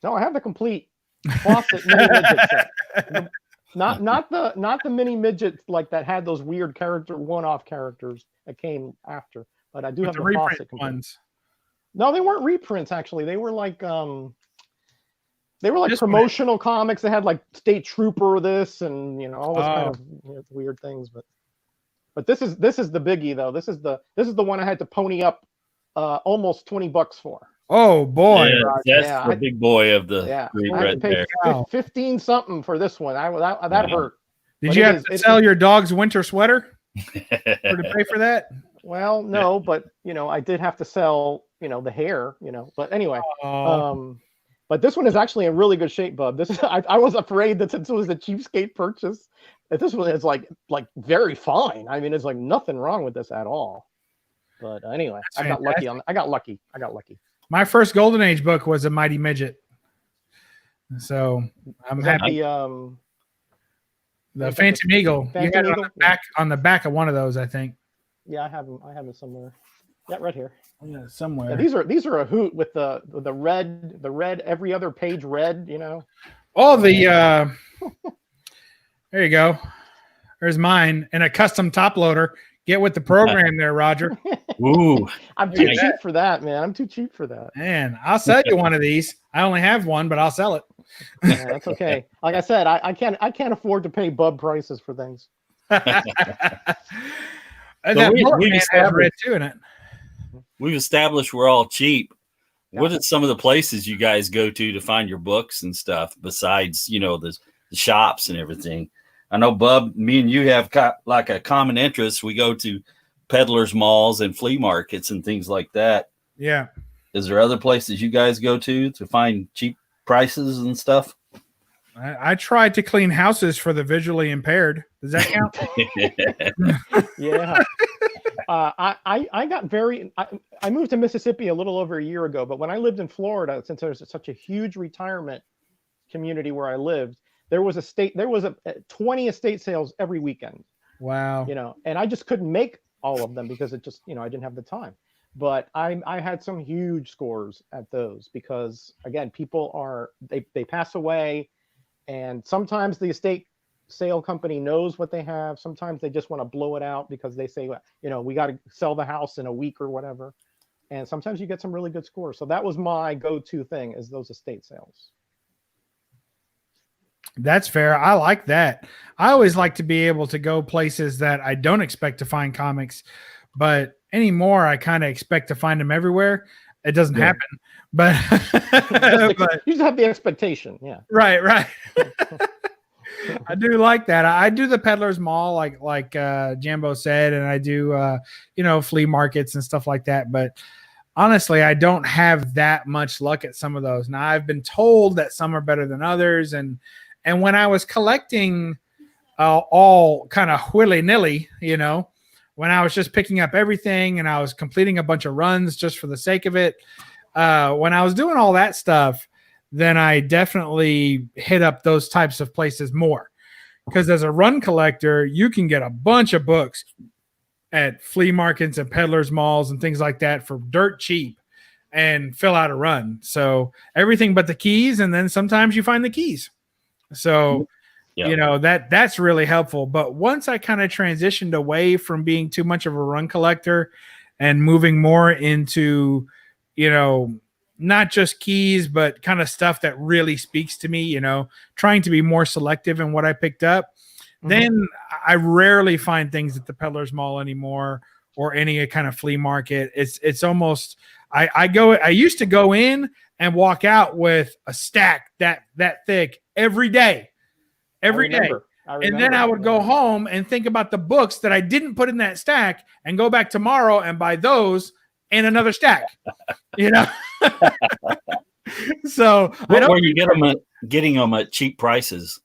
No, I have the complete faucet mini midget set. Not the mini midget like that had those weird one-off characters that came after, but I do have the faucet ones. No, they weren't reprints actually. They were like promotional comics. They had like State Trooper this and all this kind of weird things. But this is the biggie though. This is the one I had to pony up almost $20 for. Oh boy, that's the big boy of the group right there. 15 something for this one. That hurt. Did you have to sell your dog's winter sweater to pay for that? Well, no, but I did have to sell the hair, but anyway, but this one is actually in really good shape, Bub. This is I was afraid that since it was a cheapskate purchase, that this one is like very fine. I mean, it's like nothing wrong with this at all. But anyway, I got lucky. My first Golden Age book was a Mighty Midget, so I'm happy. The Phantom Eagle. You had it on the back of one of those, I think. Yeah, I have them somewhere. Yeah, right here. Yeah, somewhere. Yeah, these are a hoot with the red every other page red. Oh, there you go. There's mine and a custom top loader. Get with the program there, Roger. Ooh, I'm too cheap for that, man. I'm too cheap for that. Man, I'll sell you one of these. I only have one, but I'll sell it. Yeah, that's okay. Like I said, I can't afford to pay bub prices for things. We've established we're all cheap. What are some of the places you guys go to find your books and stuff besides, the shops and everything? I know, Bub, me and you have got like a common interest. We go to peddlers malls and flea markets and things like that. Yeah. Is there other places you guys go to find cheap prices and stuff? I tried to clean houses for the visually impaired. Does that count? Yeah. I moved to Mississippi a little over a year ago, but when I lived in Florida, since there's such a huge retirement community where I lived, there was 20 estate sales every weekend. Wow. And I just couldn't make all of them because it just, I didn't have the time. But I had some huge scores at those because, again, people they pass away, and sometimes the estate sale company knows what they have. Sometimes they just want to blow it out because they say, we got to sell the house in a week or whatever. And sometimes you get some really good scores. So that was my go-to thing, is those estate sales. That's fair. I like that. I always like to be able to go places that I don't expect to find comics, but anymore I kind of expect to find them everywhere. It doesn't happen, but, you just have the expectation. Yeah. Right. I do like that. I do the peddlers mall, like Jambo said, and I do, flea markets and stuff like that. But honestly, I don't have that much luck at some of those. Now, I've been told that some are better than others, and when I was collecting all kind of willy-nilly, when I was just picking up everything and I was completing a bunch of runs just for the sake of it, when I was doing all that stuff, then I definitely hit up those types of places more. Because as a run collector, you can get a bunch of books at flea markets and peddlers malls and things like that for dirt cheap and fill out a run. So everything but the keys, and then sometimes you find the keys. So, that's really helpful. But once I kind of transitioned away from being too much of a run collector and moving more into, not just keys, but kind of stuff that really speaks to me, you know, trying to be more selective in what I picked up. Then I rarely find things at the Peddler's Mall anymore or any kind of flea market. It's almost I used to go in and walk out with a stack that thick every day. And then I would go home and think about the books that I didn't put in that stack and go back tomorrow and buy those and another stack. You know? So where you getting them at cheap prices.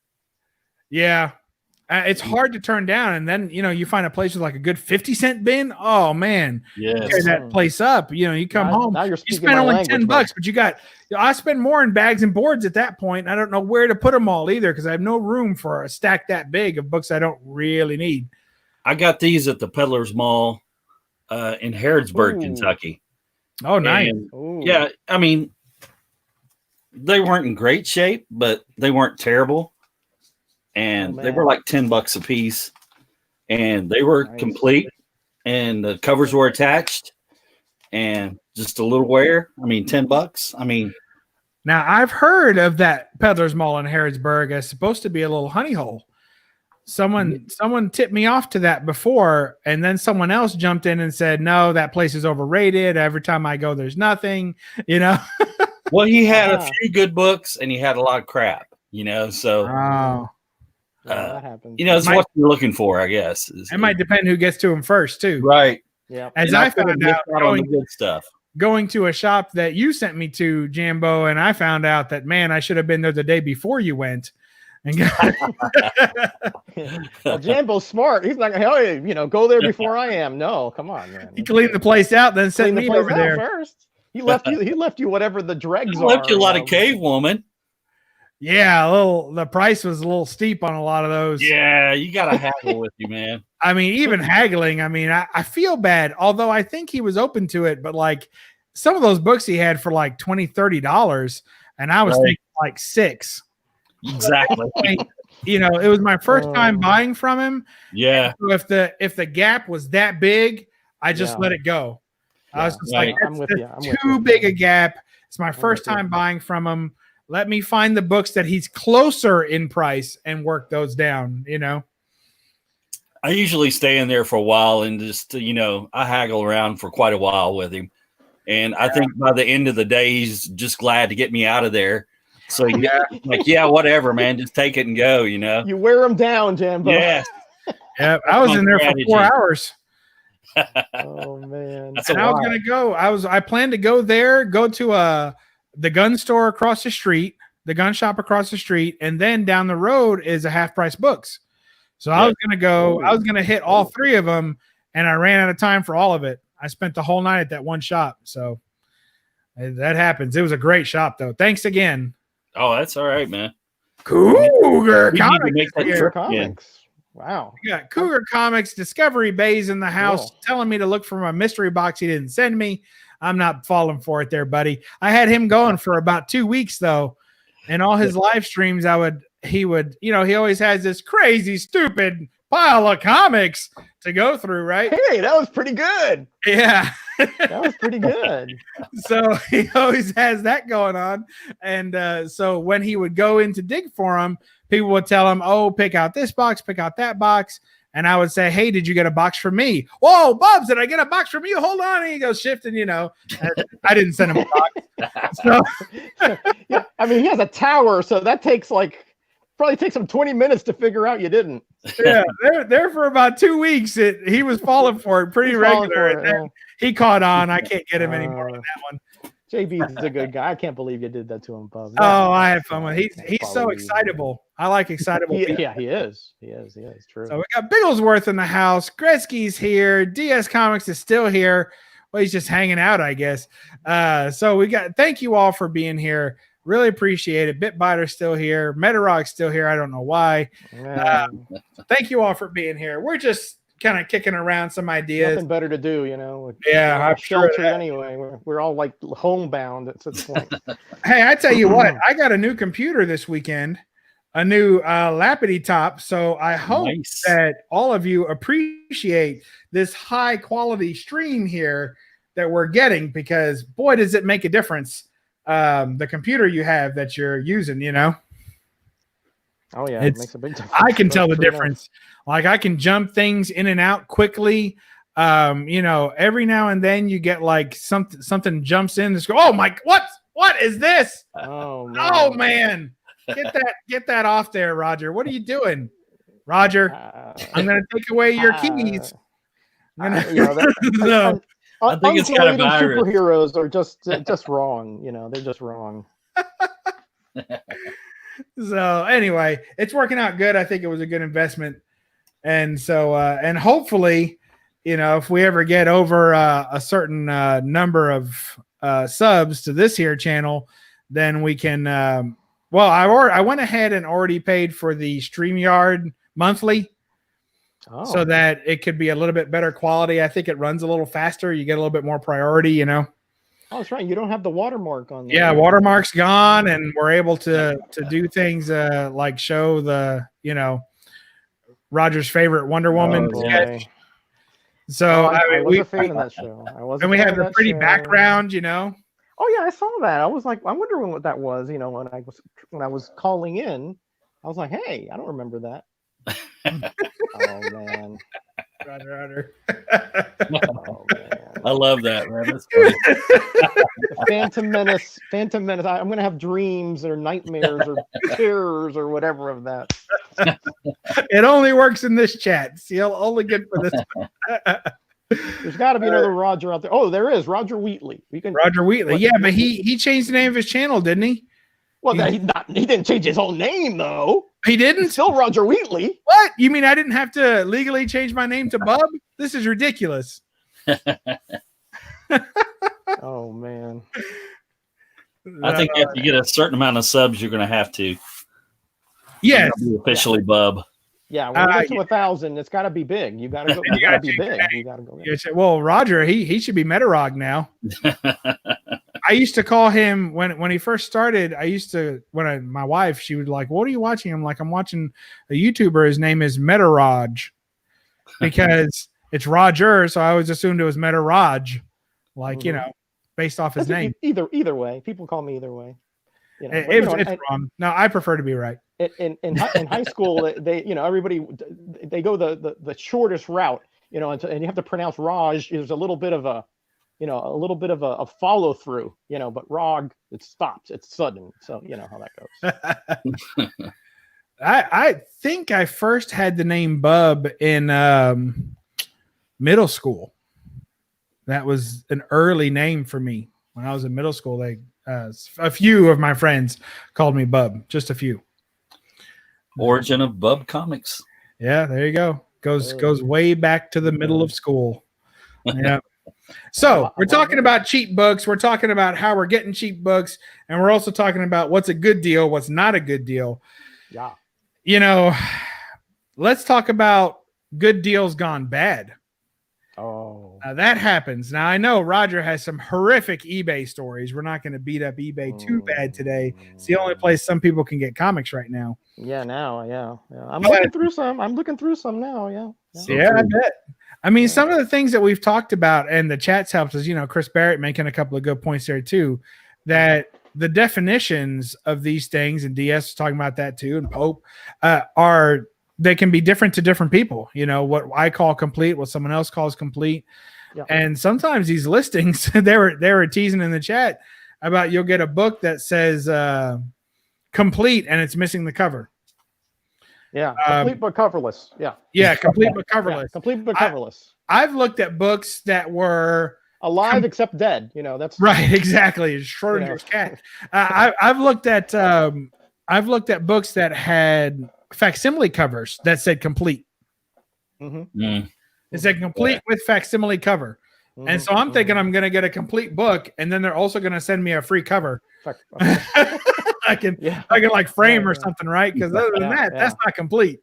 Yeah. It's hard to turn down, and then you find a place with like a good 50-cent bin. Oh man, tear that place up. You come home. Now you spend only $10, but I spend more in bags and boards at that point. I don't know where to put them all either because I have no room for a stack that big of books I don't really need. I got these at the Peddler's Mall in Harrodsburg, Kentucky. Oh, nice. Yeah, I mean, they weren't in great shape, but they weren't terrible. And they were like $10 a piece, and they were complete, and the covers were attached, and just a little wear. I mean, $10. I mean, now I've heard of that Peddler's Mall in Harrodsburg as supposed to be a little honey hole. Someone tipped me off to that before, and then someone else jumped in and said, "No, that place is overrated. Every time I go, there's nothing." Well, he had a few good books, and he had a lot of crap. So. Oh. That happens. It's what you're looking for, I guess. It might depend who gets to him first, too. Right. Yeah. As I found out on the good stuff. Going to a shop that you sent me to, Jambo, and I found out that, man, I should have been there the day before you went. Well, Jambo's smart. He's like, hell yeah, go there before I am. No, come on, man. He cleaned the place out, then sent me over there first. He left you whatever the dregs are. He left you a lot of cave woman. Yeah, the price was a little steep on a lot of those. Yeah, you got to haggle with you, man. I mean, even haggling, I feel bad, although I think he was open to it, but like some of those books he had for like $20, $30, and I was thinking like $6. Exactly. It was my first time buying from him. Yeah. So if the gap was that big, I just let it go. I was just like, I'm too big a gap. It's my first time buying from him. Let me find the books that he's closer in price and work those down, I usually stay in there for a while and just, I haggle around for quite a while with him. And I think by the end of the day, he's just glad to get me out of there. So, whatever, man, just take it and go, You wear him down, Jambo. Yeah. Yeah, I was in there for 4 hours. Oh, man. And I was going to go. I planned to go there, go to the gun store across the street, the gun shop across the street, and then down the road is a Half Price Books. So I was going to go, I was going to hit all three of them, and I ran out of time for all of it. I spent the whole night at that one shop. So that happens. It was a great shop, though. Thanks again. Oh, that's all right, man. Cougar Comics. Wow. We got Cougar Comics, Discovery Bay's in the house telling me to look for my mystery box he didn't send me. I'm not falling for it there, buddy. I had him going for about 2 weeks, though. And all his live streams, he always has this crazy, stupid pile of comics to go through, right? Hey, that was pretty good. Yeah. That was pretty good. So he always has that going on. And so when he would go in to dig for him, people would tell him, oh, pick out this box, pick out that box. And I would say, hey, did you get a box from me? Whoa, Bubs, did I get a box from you? Hold on. And he goes shifting, I didn't send him a box. So yeah, he has a tower, so that probably takes him 20 minutes to figure out you didn't. Yeah, there for about 2 weeks. He was falling for it pretty regular. And then he caught on. I can't get him anymore on that one. JB's a good guy. I can't believe you did that to him, Bubs. I had fun with him. He's so excitable. I like excitable people. Yeah, he is. He is. True. So we got Bigglesworth in the house. Gretzky's here. DS Comics is still here. Well, he's just hanging out, I guess. So thank you all for being here. Really appreciate it. Bitbiter's still here. Metarog's still here. I don't know why. Thank you all for being here. We're just kind of kicking around some ideas. Nothing better to do, Yeah, I'm sheltered sure anyway. We're all like homebound at this point. Hey, I tell you what, I got a new computer this weekend, a new Lappity Top. So I hope that all of you appreciate this high quality stream here that we're getting, because boy, does it make a difference the computer you have that you're using, you know. Oh yeah, it makes a big difference. I can tell the difference. Like I can jump things in and out quickly. You know, every now and then you get like something jumps in. Just go, oh my, what is this? Oh man, get that off there, Roger. What are you doing, Roger? I'm gonna take away your keys. No. I think it's kind of superheroes are just wrong. You know, they're just wrong. So anyway, it's working out good. I think it was a good investment. And so, and hopefully, you know, if we ever get over a certain number of subs to this here channel, then we can, well, I went ahead and already paid for the StreamYard monthly so that it could be a little bit better quality. I think it runs a little faster. You get a little bit more priority, you know. Oh, that's right. You don't have the watermark on there. Yeah, watermark's gone, and we're able to do things like show the, you know, Roger's favorite Wonder Woman sketch. So I was a fan of that show. And we had the pretty background, you know. Oh yeah, I saw that. I was like, I'm wondering what that was. You know, when I was calling in, I was like, hey, I don't remember that. Oh man. Roger. Oh man. I love that, man. That's funny. Phantom Menace. I'm gonna have dreams or nightmares or terrors or whatever of that. It only works in this chat. See, only good for this one. There's got to be another Roger out there. Oh, there is Roger Wheatley. Roger Wheatley. Yeah, but he changed the name of his channel, didn't he? Well, he didn't change his whole name though. He didn't? He's still Roger Wheatley. What? You mean I didn't have to legally change my name to Bub? This is ridiculous. Oh man. I think if you get a certain amount of subs, you're going to have to. Yes. Be officially Bub. Yeah, when you get to 1,000, it's got to be big. You got to go. You got to be big. You got to go. Yeah. Well, Roger, he should be Metarog now. I used to call him when he first started. I used to my wife, she would like, "What are you watching?" I'm like, "I'm watching a YouTuber. His name is Metarog," because it's Roger, so I always assumed it was Metarog, like you know, based off his name. Either way, people call me either way. You know, it's wrong. No, I prefer to be right. In high school, they everybody they go the shortest route, you know, and you have to pronounce Raj. There's a little bit of a follow through, you know, but Rog, it stops, it's sudden, so you know how that goes. I think I first had the name Bub in middle school. That was an early name for me when I was in middle school. A few of my friends called me Bub, just a few. Origin of Bub Comics. Yeah, there you go. Goes way back to the middle of school. Yeah. So we're talking about cheap books. We're talking about how we're getting cheap books, and we're also talking about what's a good deal, what's not a good deal. Yeah. You know, let's talk about good deals gone bad. Oh, that happens. Now I know Roger has some horrific eBay stories. We're not going to beat up eBay too bad today. It's the only place some people can get comics right now. Yeah, now, yeah. I'm looking through some now. Yeah. Yeah, I bet. I mean, some of the things that we've talked about, and the chat's helped us. You know, Chris Barrett making a couple of good points there too. That the definitions of these things, and DS is talking about that too, and Pope they can be different to different people. You know, what I call complete, what someone else calls complete. Yeah. And sometimes these listings, they were teasing in the chat about you'll get a book that says complete and it's missing the cover. Yeah, complete but coverless. Yeah. Yeah, complete but coverless. Yeah, complete but coverless. I've looked at books that were alive except dead. You know, that's right. Exactly. It's Schrodinger's cat. I've looked at books that had facsimile covers that said complete. Mm-hmm. Mm. It said complete with facsimile cover. Mm-hmm. And so I'm thinking I'm going to get a complete book, and then they're also going to send me a free cover. I can like frame or something, right? Because other than that, that's not complete.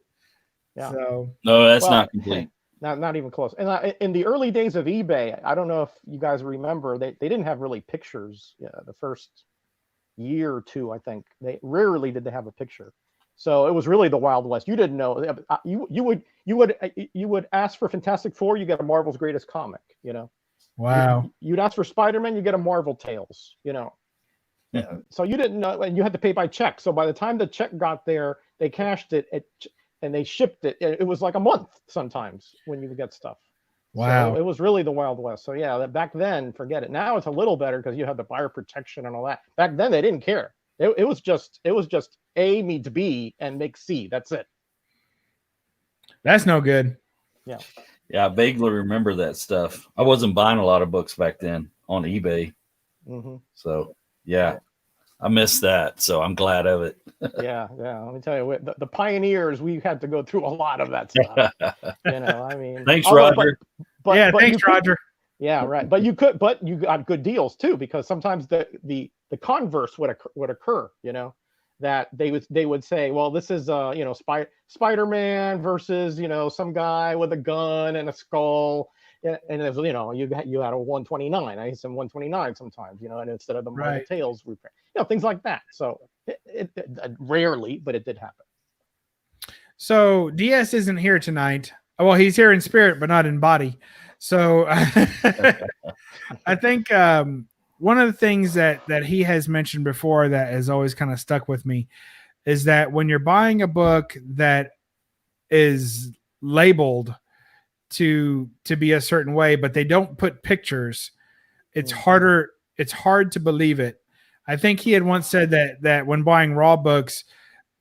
Yeah. So no, that's not complete. Not even close. And in the early days of eBay, I don't know if you guys remember, they didn't have really pictures. Yeah, the first year or two, I think they rarely did they have a picture. So it was really the Wild West. You didn't know. You would ask for Fantastic Four, you get a Marvel's Greatest Comic. You know. Wow. You'd ask for Spider-Man, you get a Marvel Tales. You know. So you didn't know, and you had to pay by check. So by the time the check got there, they cashed it and they shipped it. It was like a month sometimes when you would get stuff. Wow. So it was really the Wild West. So yeah, back then, forget it. Now it's a little better because you have the buyer protection and all that. Back then they didn't care. It was just A meets B and makes C. That's it. That's no good. Yeah. Yeah, I vaguely remember that stuff. I wasn't buying a lot of books back then on eBay. Mm-hmm. So yeah, I missed that. So I'm glad of it. yeah. Let me tell you, the pioneers, we had to go through a lot of that stuff. I mean, thanks, Roger. But thanks, Roger. Yeah, right. But you got good deals too, because sometimes the converse would occur. That they would say, well, this is Spider-Man versus some guy with a gun and a skull, and it was you had a 129. I had some 129 sometimes, and instead of the Marvel Tales reprint, things like that. So it rarely, but it did happen. So DS isn't here tonight. Well, he's here in spirit, but not in body. So I think one of the things that he has mentioned before that has always kind of stuck with me is that when you're buying a book that is labeled to be a certain way, but they don't put pictures, it's harder. It's hard to believe it. I think he had once said that when buying raw books,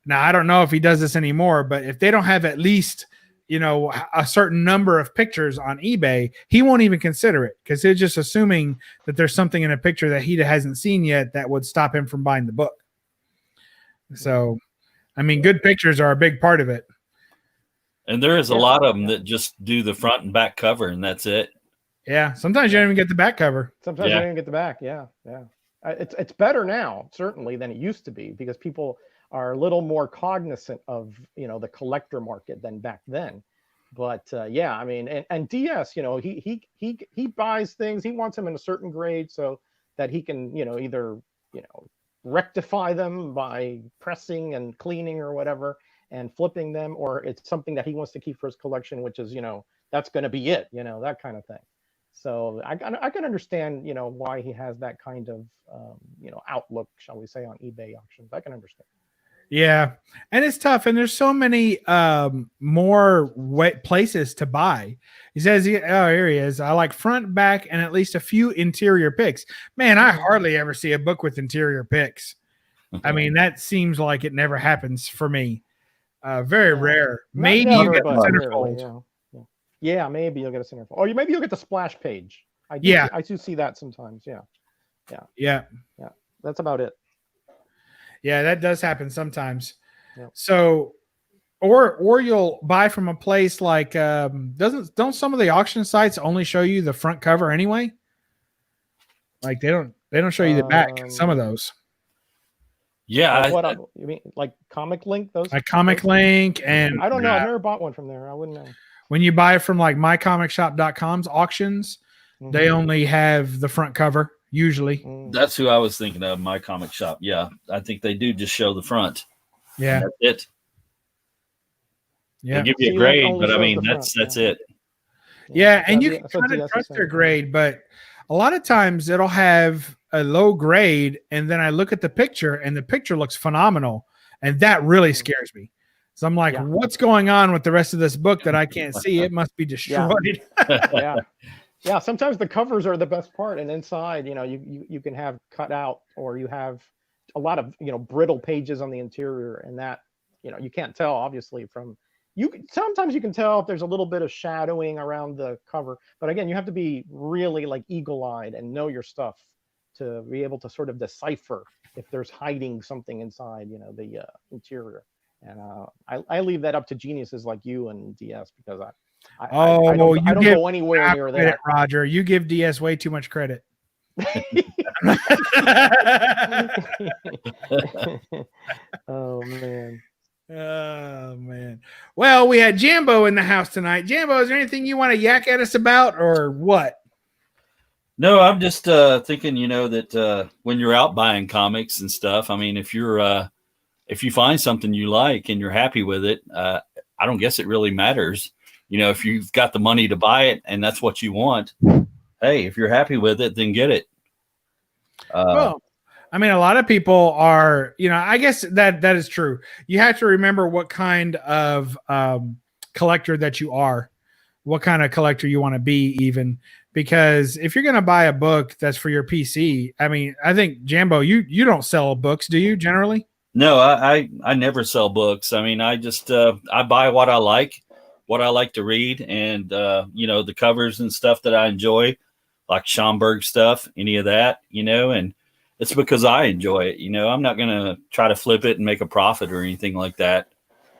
now I don't know if he does this anymore, but if they don't have at least a certain number of pictures on eBay, he won't even consider it because they're just assuming that there's something in a picture that he hasn't seen yet that would stop him from buying the book. So, I mean, good pictures are a big part of it. And there is a lot of them that just do the front and back cover, and that's it. Yeah, sometimes you don't even get the back cover. Sometimes you don't even get the back. Yeah. It's better now, certainly, than it used to be, because people are a little more cognizant of the collector market than back then. But I mean, and DS, he buys things, he wants them in a certain grade so that he can either rectify them by pressing and cleaning or whatever and flipping them, or it's something that he wants to keep for his collection, which is that's going to be it, that kind of thing. So I can understand why he has that kind of outlook, shall we say, on eBay auctions. I can understand. Yeah, and it's tough, and there's so many more places to buy. He says, here he is. I like front, back, and at least a few interior pics. Man, I hardly ever see a book with interior pics. I mean, that seems like it never happens for me. Very rare. Maybe you get the centerfold. Yeah, maybe you'll get a centerfold. Or maybe you'll get the splash page. I do see that sometimes. Yeah. That's about it. Yeah, that does happen sometimes. Yep. So, or you'll buy from a place like don't some of the auction sites only show you the front cover anyway? Like they don't show you the back. Some of those. Yeah, you mean like Comic Link? Those like Comic Link, and I don't know. I've never bought one from there. I wouldn't know. When you buy from like mycomicshop.com's auctions, they only have the front cover. Usually. That's who I was thinking of, My Comic Shop. Yeah, I think they do just show the front. Yeah. That's it. Yeah. They give you a grade, but I mean, that's it. Yeah, and you can kind of trust their grade, but a lot of times it'll have a low grade, and then I look at the picture, and the picture looks phenomenal, and that really scares me. So I'm like, what's going on with the rest of this book that I can't see? It must be destroyed. Yeah, sometimes the covers are the best part, and inside, you can have cut out, or you have a lot of brittle pages on the interior, and that you can't tell obviously from sometimes you can tell if there's a little bit of shadowing around the cover, but again, you have to be really like eagle-eyed and know your stuff to be able to sort of decipher if there's hiding something inside the interior. And I leave that up to geniuses like you and DS, because I don't go anywhere near that. Roger, you give DS way too much credit. Oh man. Well, we had Jambo in the house tonight. Jambo, is there anything you want to yak at us about, or what? No, I'm just thinking, that when you're out buying comics and stuff, I mean, if you find something you like and you're happy with it, I don't guess it really matters. If you've got the money to buy it and that's what you want, hey, if you're happy with it, then get it. Well, I mean, a lot of people are, I guess that is true. You have to remember what kind of collector that you are, what kind of collector you want to be, even. Because if you're going to buy a book that's for your PC, I mean, I think, Jambo, you don't sell books, do you, generally? No, I never sell books. I mean, I just I buy what I like to read, and the covers and stuff that I enjoy, like Schomburg stuff, any of that, and it's because I enjoy it. I'm not gonna try to flip it and make a profit or anything like that.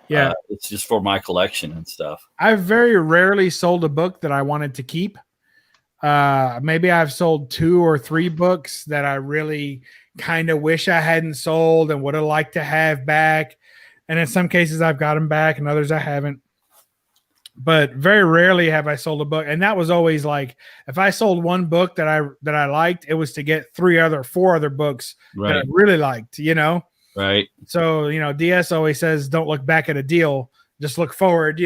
Yeah, it's just for my collection and stuff. I've very rarely sold a book that I wanted to keep. Maybe I've sold 2 or 3 books that I really kind of wish I hadn't sold and would have liked to have back. And in some cases I've got them back, and others I haven't. But very rarely have I sold a book. And that was always like, if I sold one book that I liked, it was to get 4 other books Right. that I really liked, Right. So, DS always says, don't look back at a deal, just look forward,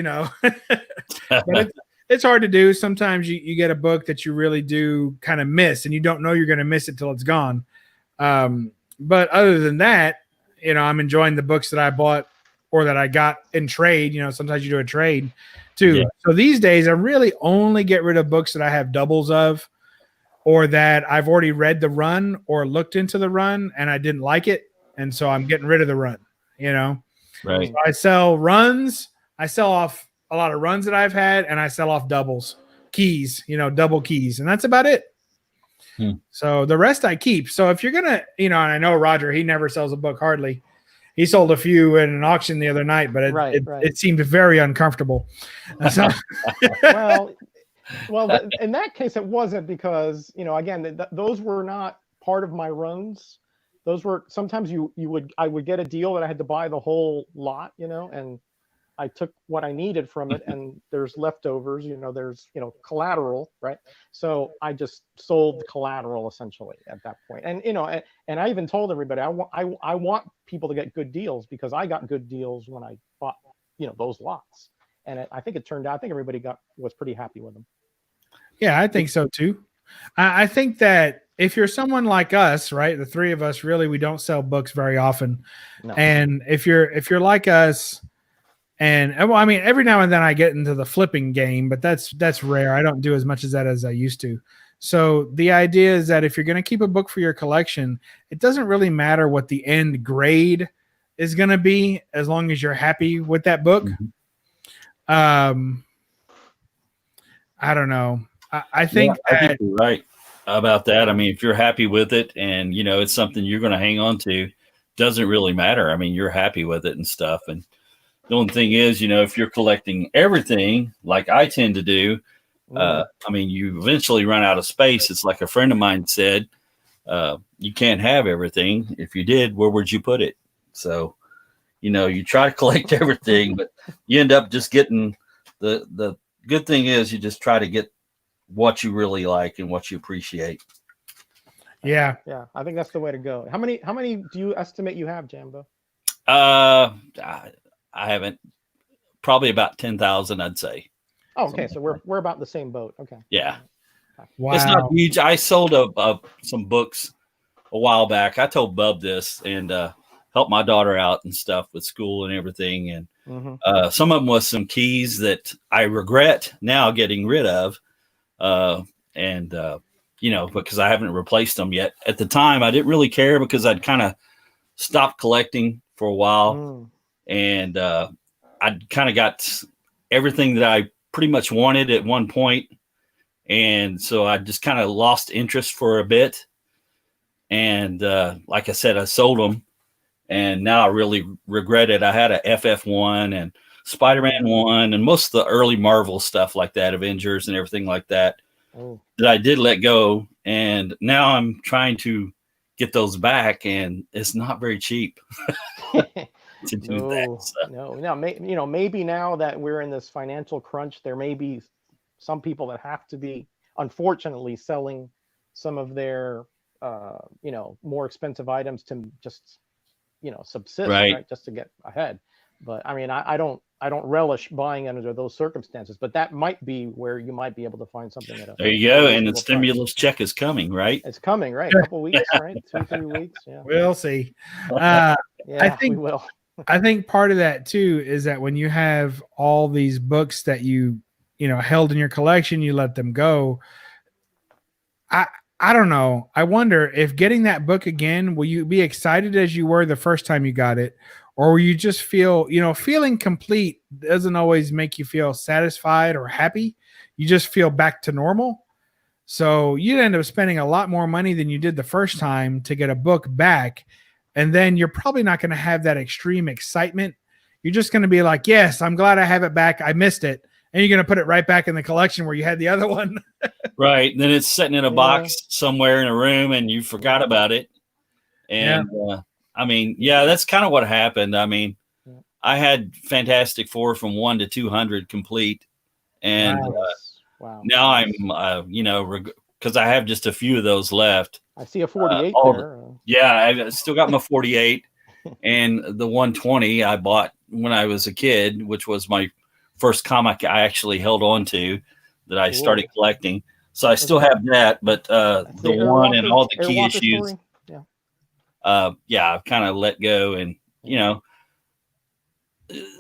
But it's hard to do. Sometimes you get a book that you really do kind of miss, and you don't know you're going to miss it till it's gone. But other than that, I'm enjoying the books that I bought or that I got in trade. Sometimes you do a trade too. Yeah. So these days I really only get rid of books that I have doubles of, or that I've already read the run or looked into the run and I didn't like it. And so I'm getting rid of the run, Right. So I sell runs. I sell off a lot of runs that I've had, and I sell off doubles, keys, double keys, and that's about it. So the rest I keep. So if you're gonna, and I know Roger, he never sells a book hardly. He sold a few in an auction the other night, but it seemed very uncomfortable. So, well, in that case, it wasn't because again, those were not part of my runs. Those were sometimes I would get a deal that I had to buy the whole lot, and I took what I needed from it, and there's leftovers, there's, collateral, right? So I just sold the collateral essentially at that point. And, and I even told everybody, I want people to get good deals, because I got good deals when I bought, those lots. And I think it turned out, I think everybody was pretty happy with them. Yeah, I think so too. I think that if you're someone like us, right, the three of us, really, we don't sell books very often. No. And if you're like us, and well, I mean, every now and then I get into the flipping game, but that's rare. I don't do as much as that as I used to. So the idea is that if you're going to keep a book for your collection, it doesn't really matter what the end grade is going to be, as long as you're happy with that book. Mm-hmm. I don't know. I think I think you're right about that. I mean, if you're happy with it and, it's something you're going to hang on to, doesn't really matter. I mean, you're happy with it and stuff. And the only thing is, if you're collecting everything like I tend to do, I mean, you eventually run out of space. It's like a friend of mine said, you can't have everything. If you did, where would you put it? So, you try to collect everything, but you end up just getting the good thing is you just try to get what you really like and what you appreciate. Yeah. Yeah. I think that's the way to go. How many do you estimate you have, Jambo? I haven't, probably about 10,000, I'd say. Oh, okay. So we're about the same boat. Okay. Yeah. Wow. It's not huge. I sold some books a while back. I told Bub this and helped my daughter out and stuff with school and everything. And some of them was some keys that I regret now getting rid of. Because I haven't replaced them yet. At the time, I didn't really care because I'd kind of stopped collecting for a while. And I'd kind of got everything that I pretty much wanted at one point. And so I just kind of lost interest for a bit. And like I said, I sold them. And now I really regret it. I had a FF1 and Spider-Man 1 and most of the early Marvel stuff like that, Avengers and everything like that, that I did let go. And now I'm trying to get those back, and it's not very cheap. To do that. So. No, maybe now that we're in this financial crunch, there may be some people that have to be, unfortunately, selling some of their, more expensive items to just, subsist, right? Just to get ahead. But I mean, I don't relish buying under those circumstances. But that might be where you might be able to find something at a there you go. And the price. stimulus check is coming, right? It's coming, right? A couple weeks, right? 2-3 weeks. Yeah, we'll see. yeah, I think we will. I think part of that too is that when you have all these books that you know held in your collection, you let them go. I don't know. I wonder if getting that book again, will you be excited as you were the first time you got it, or will you just feel, feeling complete doesn't always make you feel satisfied or happy. You just feel back to normal. So you'd end up spending a lot more money than you did the first time to get a book back. And then you're probably not going to have that extreme excitement. You're just going to be like, yes, I'm glad I have it back. I missed it. And you're going to put it right back in the collection where you had the other one. Right. And then it's sitting in a box somewhere in a room and you forgot about it. And I mean, that's kind of what happened. I mean, I had Fantastic Four from 1 to 200 complete. And now I'm, because I have just a few of those left. I see a 48 there. I've still got my 48 and the 120 I bought when I was a kid, which was my first comic I actually held on to that I started collecting. So I still have that, but the one and all the key issues, I've kind of let go. And,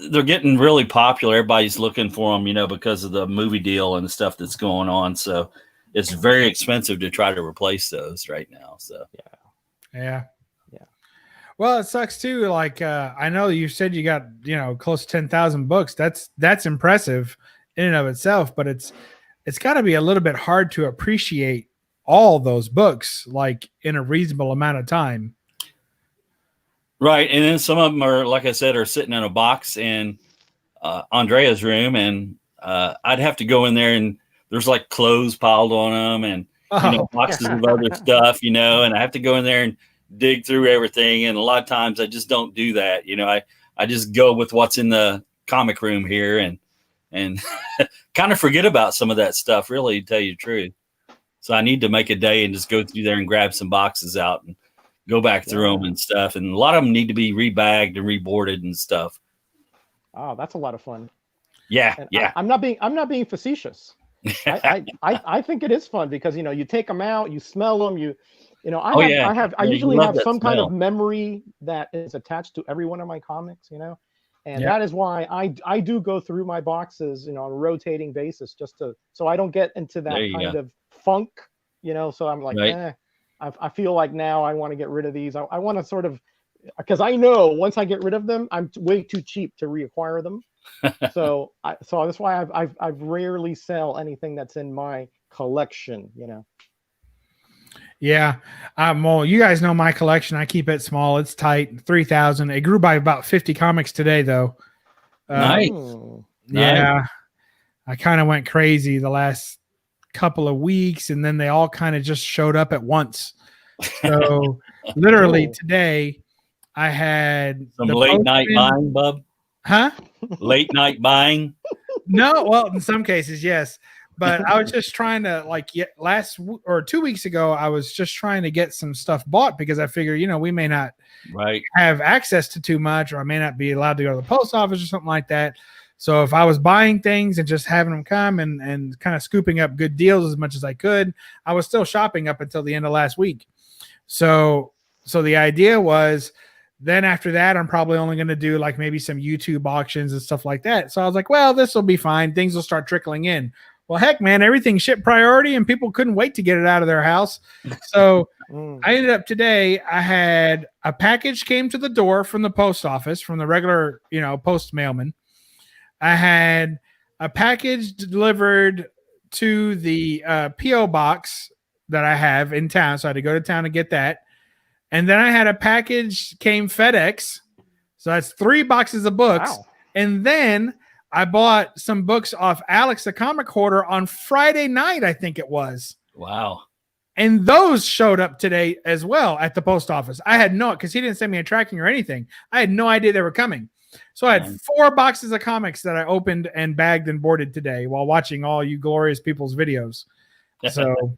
they're getting really popular. Everybody's looking for them, because of the movie deal and the stuff that's going on. So it's very expensive to try to replace those right now. So, yeah. Well, it sucks too. Like, I know you said you got, close to 10,000 books. That's impressive in and of itself, but it's got to be a little bit hard to appreciate all those books, like in a reasonable amount of time. Right. And then some of them are, like I said, are sitting in a box in Andrea's room. And I'd have to go in there and there's like clothes piled on them and, boxes of other stuff, and I have to go in there and dig through everything. And a lot of times I just don't do that. I just go with what's in the comic room here and kind of forget about some of that stuff, really, to tell you the truth. So I need to make a day and just go through there and grab some boxes out and go back through them and stuff. And a lot of them need to be rebagged and reboarded and stuff. Oh, that's a lot of fun. Yeah. And yeah. I'm not being facetious. I think it is fun because, you take them out, you smell them, I usually have some kind of memory that is attached to every one of my comics, and that is why I do go through my boxes, on a rotating basis, so I don't get into that kind of funk, so I'm like, I feel like now I want to get rid of these. I want to sort of, because I know once I get rid of them, I'm way too cheap to reacquire them. So that's why I've rarely sell anything that's in my collection, Yeah. Well, you guys know my collection. I keep it small. It's tight. 3,000. It grew by about 50 comics today, though. Nice. Yeah. I kind of went crazy the last couple of weeks, and then they all kind of just showed up at once. So literally today I had some late night buying, Bub. Huh? Late night buying? No, well, in some cases, yes. But I was just trying to, last or 2 weeks ago, I was just trying to get some stuff bought because I figure, we may not have access to too much, or I may not be allowed to go to the post office or something like that. So if I was buying things and just having them come and kind of scooping up good deals as much as I could, I was still shopping up until the end of last week. So the idea was, then after that, I'm probably only going to do like maybe some YouTube auctions and stuff like that. So I was like, well, this will be fine. Things will start trickling in. Well, heck, man, everything shipped priority and people couldn't wait to get it out of their house. So I ended up today, I had a package came to the door from the post office, from the regular, post mailman. I had a package delivered to the P.O. box that I have in town. So I had to go to town to get that. And then I had a package came FedEx. So that's 3 boxes of books. Wow. And then I bought some books off Alex, the comic hoarder, on Friday night, I think it was. Wow. And those showed up today as well at the post office. I had because he didn't send me a tracking or anything. I had no idea they were coming. So I had 4 boxes of comics that I opened and bagged and boarded today while watching all you glorious people's videos. So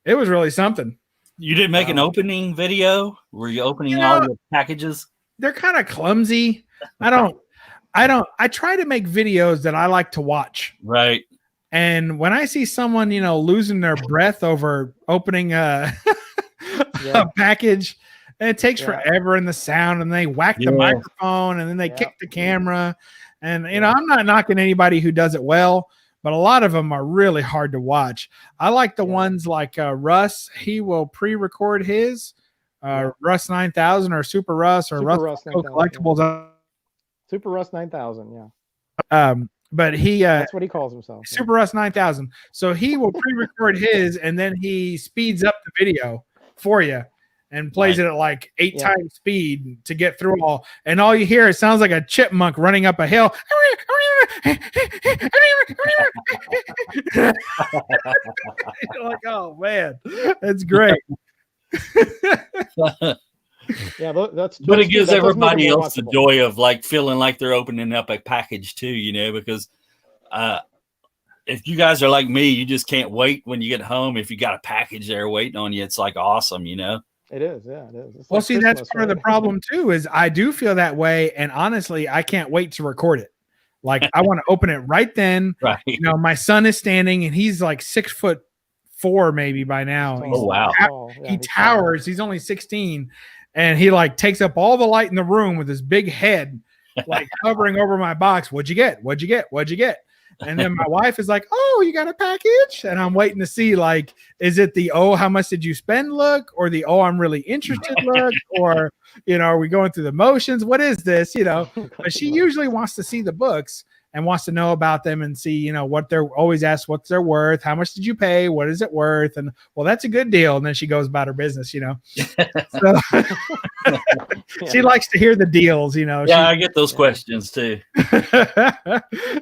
it was really something. You didn't make an opening video? Were you opening all your packages? They're kind of clumsy. I don't I try to make videos that I like to watch. Right. And when I see someone, losing their breath over opening a package, and it takes forever in the sound, and they whack the microphone, and then they kick the camera. And, I'm not knocking anybody who does it well, but a lot of them are really hard to watch. I like the ones like Russ. He will pre-record his Russ 9000 or Super Russ or Russ Collectibles. Yeah. Super Russ 9000, yeah. But he that's what he calls himself. Super Russ 9000. So he will pre-record his, and then he speeds up the video for you and plays it at like 8 times speed to get through all. And all you hear, it sounds like a chipmunk running up a hill. Like, oh man, that's great. Yeah, that's. But it gives everybody else the joy of like feeling like they're opening up a package too, because if you guys are like me, you just can't wait when you get home. If you got a package there waiting on you, it's like awesome, It is, yeah, it is. It's well, like see, Christmas, that's part of the problem too. Is I do feel that way, and honestly, I can't wait to record it. Like I want to open it right then. Right. My son is standing, and he's like 6'4" maybe by now. Oh wow! He towers. He's only 16. And he like takes up all the light in the room with his big head, like hovering over my box. What'd you get? What'd you get? What'd you get? And then my wife is like, oh, you got a package? And I'm waiting to see, like, is it the, oh, how much did you spend look? Or the, oh, I'm really interested look? Or, are we going through the motions? What is this? But she usually wants to see the books and wants to know about them and see, what they're always asked, what's their worth? How much did you pay? What is it worth? And well, that's a good deal. And then she goes about her business, So she likes to hear the deals, Yeah, I get those questions too.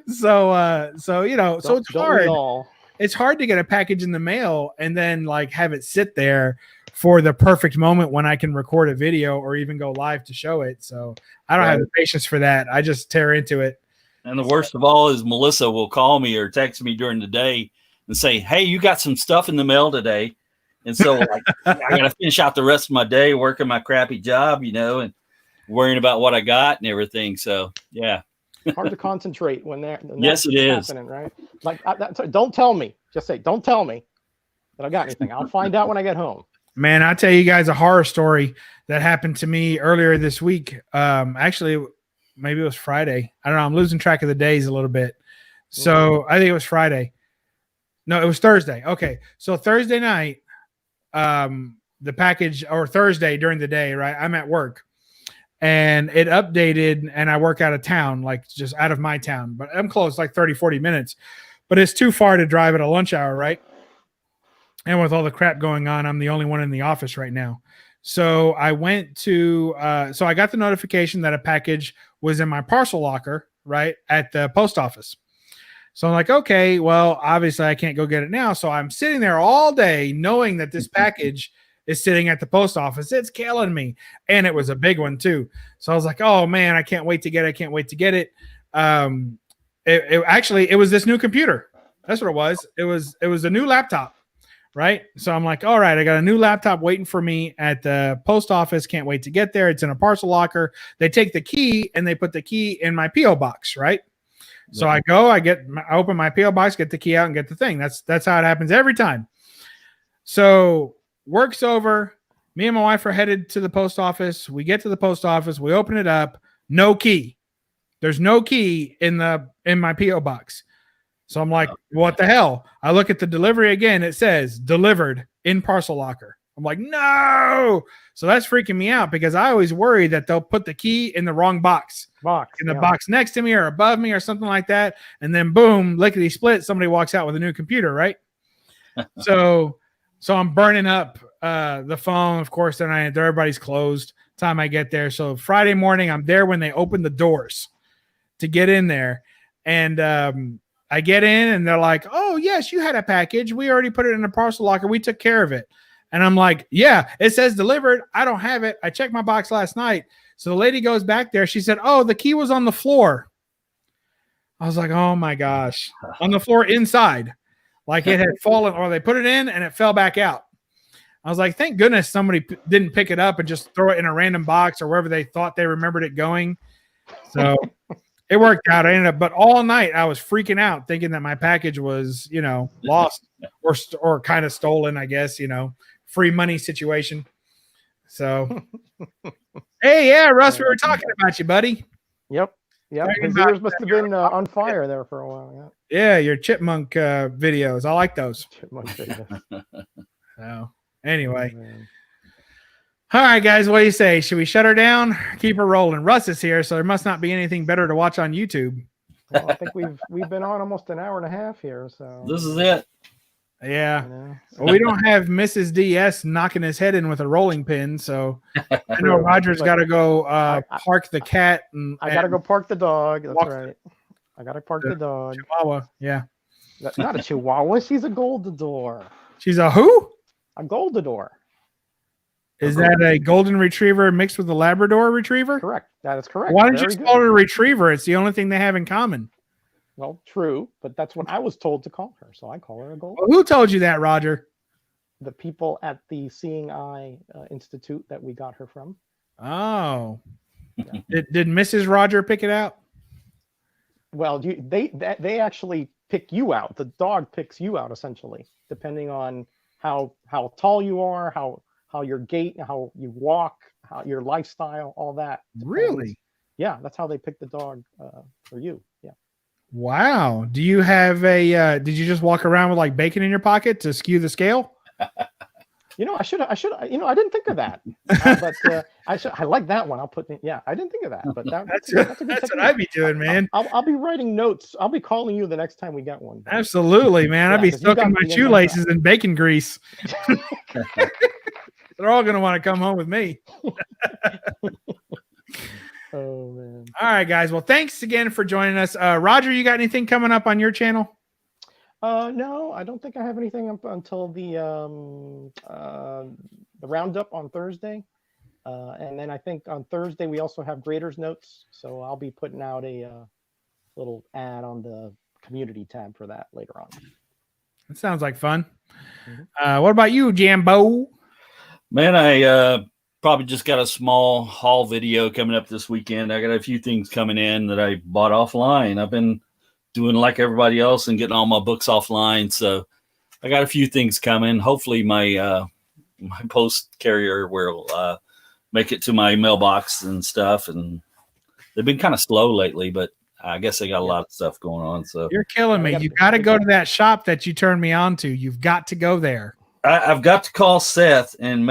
So it's hard. It's hard to get a package in the mail and then like have it sit there for the perfect moment when I can record a video or even go live to show it. So I don't have the patience for that. I just tear into it. And the worst of all is Melissa will call me or text me during the day and say, hey, you got some stuff in the mail today. And so like, I got to finish out the rest of my day working my crappy job, and worrying about what I got and everything. So, yeah. Hard to concentrate when they're yes, it is. Happening, right? Like, don't tell me. Just say, don't tell me that I got anything. I'll find out when I get home. Man, I'll tell you guys a horror story that happened to me earlier this week. Actually, maybe it was Friday. I don't know. I'm losing track of the days a little bit. So I think it was Friday. No, it was Thursday. Okay. So Thursday night, the package, or Thursday during the day, right? I'm at work and it updated and I work out of town, like just out of my town, but I'm close, like 30, 40 minutes, but it's too far to drive at a lunch hour. Right. And with all the crap going on, I'm the only one in the office right now. So I went to, so I got the notification that a package was in my parcel locker, right, at the post office. So I'm like, okay, well, obviously I can't go get it now. So I'm sitting there all day knowing that this package is sitting at the post office. It's killing me. And it was a big one too. So I was like, oh man, I can't wait to get it. I can't wait to get it. It was this new computer. That's what it was. It was a new laptop. Right. So I'm like, all right, I got a new laptop waiting for me at the post office. Can't wait to get there. It's in a parcel locker. They take the key and they put the key in my P.O. box. Right. Yeah. So I go, I open my P.O. box, get the key out and get the thing. That's how it happens every time. So work's over. Me and my wife are headed to the post office. We get to the post office. We open it up. No key. There's no key in my P.O. box. So I'm like, what the hell? I look at the delivery again. It says delivered in parcel locker. I'm like, no. So that's freaking me out because I always worry that they'll put the key in the wrong box. In the box next to me or above me or something like that. And then boom, lickety split, somebody walks out with a new computer, right? So I'm burning up the phone. Of course, then everybody's closed time I get there. So Friday morning, I'm there when they open the doors to get in there. And I get in and they're like, oh, yes, you had a package. We already put it in a parcel locker. We took care of it. And I'm like, yeah, it says delivered. I don't have it. I checked my box last night. So the lady goes back there. She said, oh, the key was on the floor. I was like, oh, my gosh. On the floor inside. Like it had fallen or they put it in and it fell back out. I was like, thank goodness somebody didn't pick it up and just throw it in a random box or wherever they thought they remembered it going. So it worked out. But all night I was freaking out, thinking that my package was, lost or kind of stolen. I guess free money situation. So, hey, yeah, Russ, we were talking about you, buddy. Yep. His ears must have been on fire there for a while. Yeah, your chipmunk videos. I like those. Chipmunk videos. So, anyway. All right, guys, what do you say? Should we shut her down? Keep her rolling. Russ is here, so there must not be anything better to watch on YouTube. Well, I think we've been on almost an hour and a half here, so this is it. Yeah. Well, we don't have Mrs. DS knocking his head in with a rolling pin, so I know Roger's got to go park the cat. I got to go park the dog. That's right. I got to park the dog. Chihuahua, yeah. Not a Chihuahua. She's a Goldador. She's a who? A Goldador. Is that a golden retriever mixed with a Labrador retriever? Correct. That is correct. Why don't you call it a retriever? It's the only thing they have in common. Well, true, but that's what I was told to call her, so I call her a Goldador. Well, who told you that, Roger? The people at the Seeing Eye Institute that we got her from. Oh. Yeah. Did Mrs. Roger pick it out? Well, they actually pick you out. The dog picks you out, essentially, depending on how tall you are, how your gait, how you walk, how your lifestyle, all that. Really? Yeah, that's how they pick the dog for you. Yeah. Wow. Do you have did you just walk around with like bacon in your pocket to skew the scale? I should I didn't think of that. But I like that one. I'll put I didn't think of that. But that's what I'd be doing, man. I'll be writing notes. I'll be calling you the next time we get one. Absolutely, man. I'd be soaking my shoelaces in bacon grease. They're all going to want to come home with me. Oh, man. All right, guys. Well, thanks again for joining us. Roger, you got anything coming up on your channel? No, I don't think I have anything up until the roundup on Thursday. And then I think on Thursday we also have Graders Notes. So I'll be putting out a little ad on the community tab for that later on. That sounds like fun. Mm-hmm. What about you, Jambo? Man, I probably just got a small haul video coming up this weekend. I got a few things coming in that I bought offline. I've been doing like everybody else and getting all my books offline. So I got a few things coming. Hopefully my post carrier will make it to my mailbox and stuff. And they've been kind of slow lately, but I guess they got a lot of stuff going on. So you're killing me. You got to go to that shop that you turned me on to. You've got to go there. I've got to call Seth and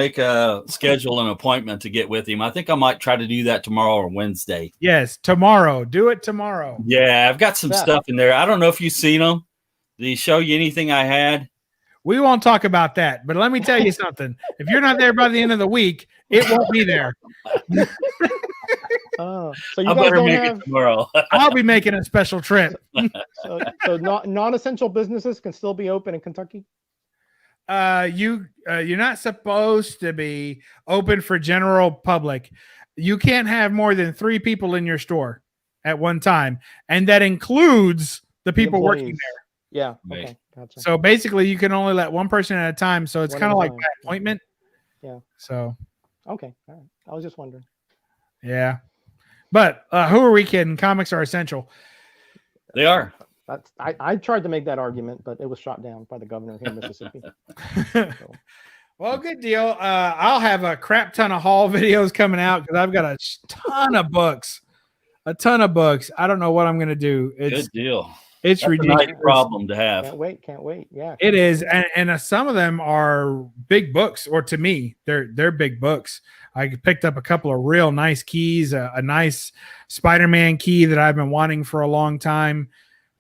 schedule an appointment to get with him. I think I might try to do that tomorrow or Wednesday. Yes, tomorrow. Do it tomorrow. Yeah, I've got some stuff in there. I don't know if you've seen them. Did he show you anything I had? We won't talk about that, but let me tell you something. If you're not there by the end of the week, it won't be there. So you guys don't have tomorrow. I'll be making a special trip. So non-essential businesses can still be open in Kentucky? You're not supposed to be open for general public. You can't have more than 3 people in your store at one time, and that includes the people working there. Yeah. Okay. Gotcha. So basically, you can only let one person at a time. So it's kind of like by appointment. Yeah. So. Okay. All right. I was just wondering. Yeah, but who are we kidding? Comics are essential. They are. I tried to make that argument, but it was shot down by the governor here in Mississippi. So. Well, good deal. I'll have a crap ton of haul videos coming out because I've got a ton of books. I don't know what I'm going to do. Good deal. It's That's ridiculous. A nice problem to have. Can't wait. Yeah. It is. And some of them are big books, or to me, they're big books. I picked up a couple of real nice keys, a nice Spider-Man key that I've been wanting for a long time.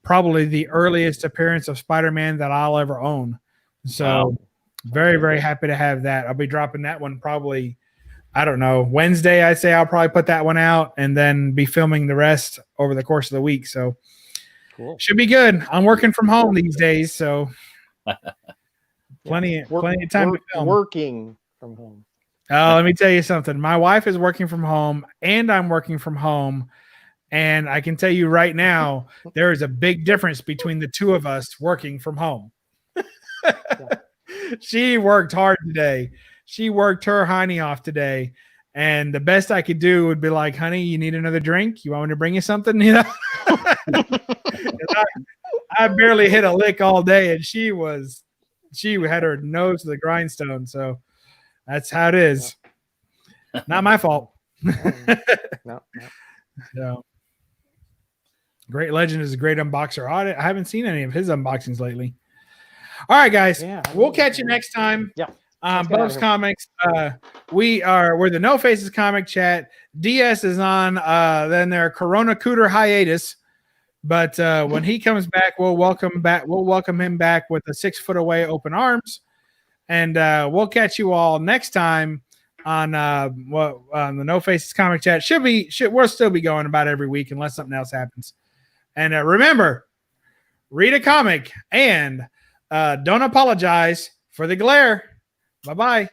Probably the earliest appearance of Spider-Man that I'll ever own. So very, very happy to have that. I'll be dropping that one probably, I don't know, Wednesday. I say I'll probably put that one out and then be filming the rest over the course of the week. So cool. Should be good. I'm working from home these days, so plenty of time to film. Working from home. Oh, let me tell you something. My wife is working from home, and I'm working from home. And I can tell you right now, there is a big difference between the two of us working from home. She worked hard today. She worked her hiney off today. And the best I could do would be like, honey, you need another drink? You want me to bring you something? You know, I barely hit a lick all day, and she had her nose to the grindstone. So that's how it is. Not my fault. No. So, Great Legend is a great unboxer. I haven't seen any of his unboxings lately. All right, guys. Yeah, we'll catch you next time. Yeah. BUB'S Comics. We're the No Faces comic chat. DS is on then their Corona Cooter hiatus. But when he comes back, we'll welcome him back with a 6 foot away open arms. And we'll catch you all next time on the No Faces comic chat. We'll still be going about every week unless something else happens. And remember, read a comic and don't apologize for the glare. Bye-bye.